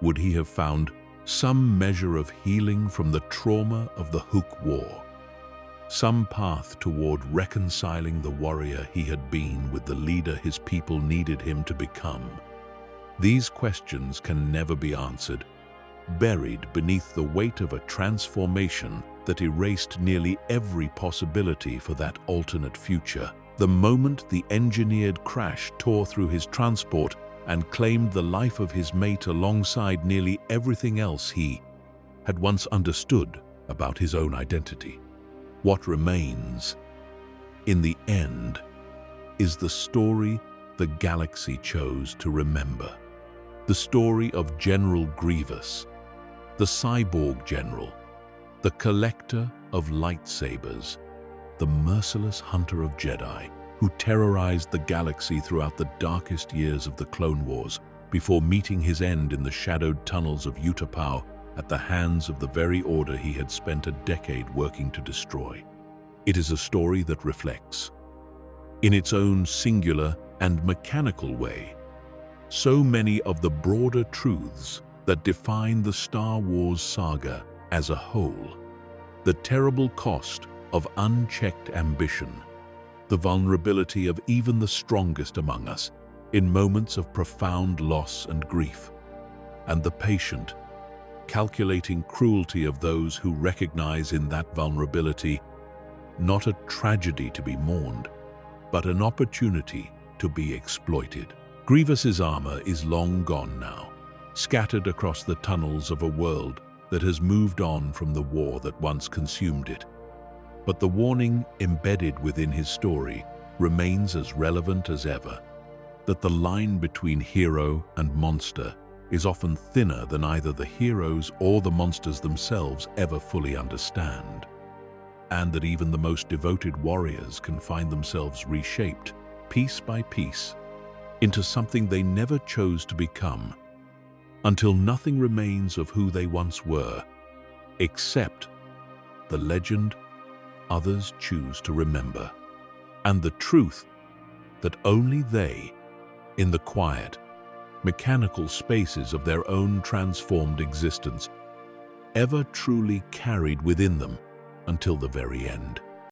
Would he have found some measure of healing from the trauma of the Hook War, some path toward reconciling the warrior he had been with the leader his people needed him to become? These questions can never be answered, buried beneath the weight of a transformation that erased nearly every possibility for that alternate future. The moment the engineered crash tore through his transport and claimed the life of his mate alongside nearly everything else he had once understood about his own identity. What remains, in the end, is the story the galaxy chose to remember. The story of General Grievous, the cyborg general, the collector of lightsabers, the merciless hunter of Jedi who terrorized the galaxy throughout the darkest years of the Clone Wars before meeting his end in the shadowed tunnels of Utapau at the hands of the very order he had spent a decade working to destroy. It is a story that reflects, in its own singular and mechanical way, so many of the broader truths that define the Star Wars saga as a whole. The terrible cost of unchecked ambition, the vulnerability of even the strongest among us in moments of profound loss and grief, and the patient, calculating cruelty of those who recognize in that vulnerability not a tragedy to be mourned, but an opportunity to be exploited. Grievous's armor is long gone now, scattered across the tunnels of a world that has moved on from the war that once consumed it. But the warning embedded within his story remains as relevant as ever, that the line between hero and monster is often thinner than either the heroes or the monsters themselves ever fully understand. and that even the most devoted warriors can find themselves reshaped, piece by piece, into something they never chose to become, until nothing remains of who they once were, except the legend others choose to remember, and the truth that only they, in the quiet, mechanical spaces of their own transformed existence, ever truly carried within them until the very end.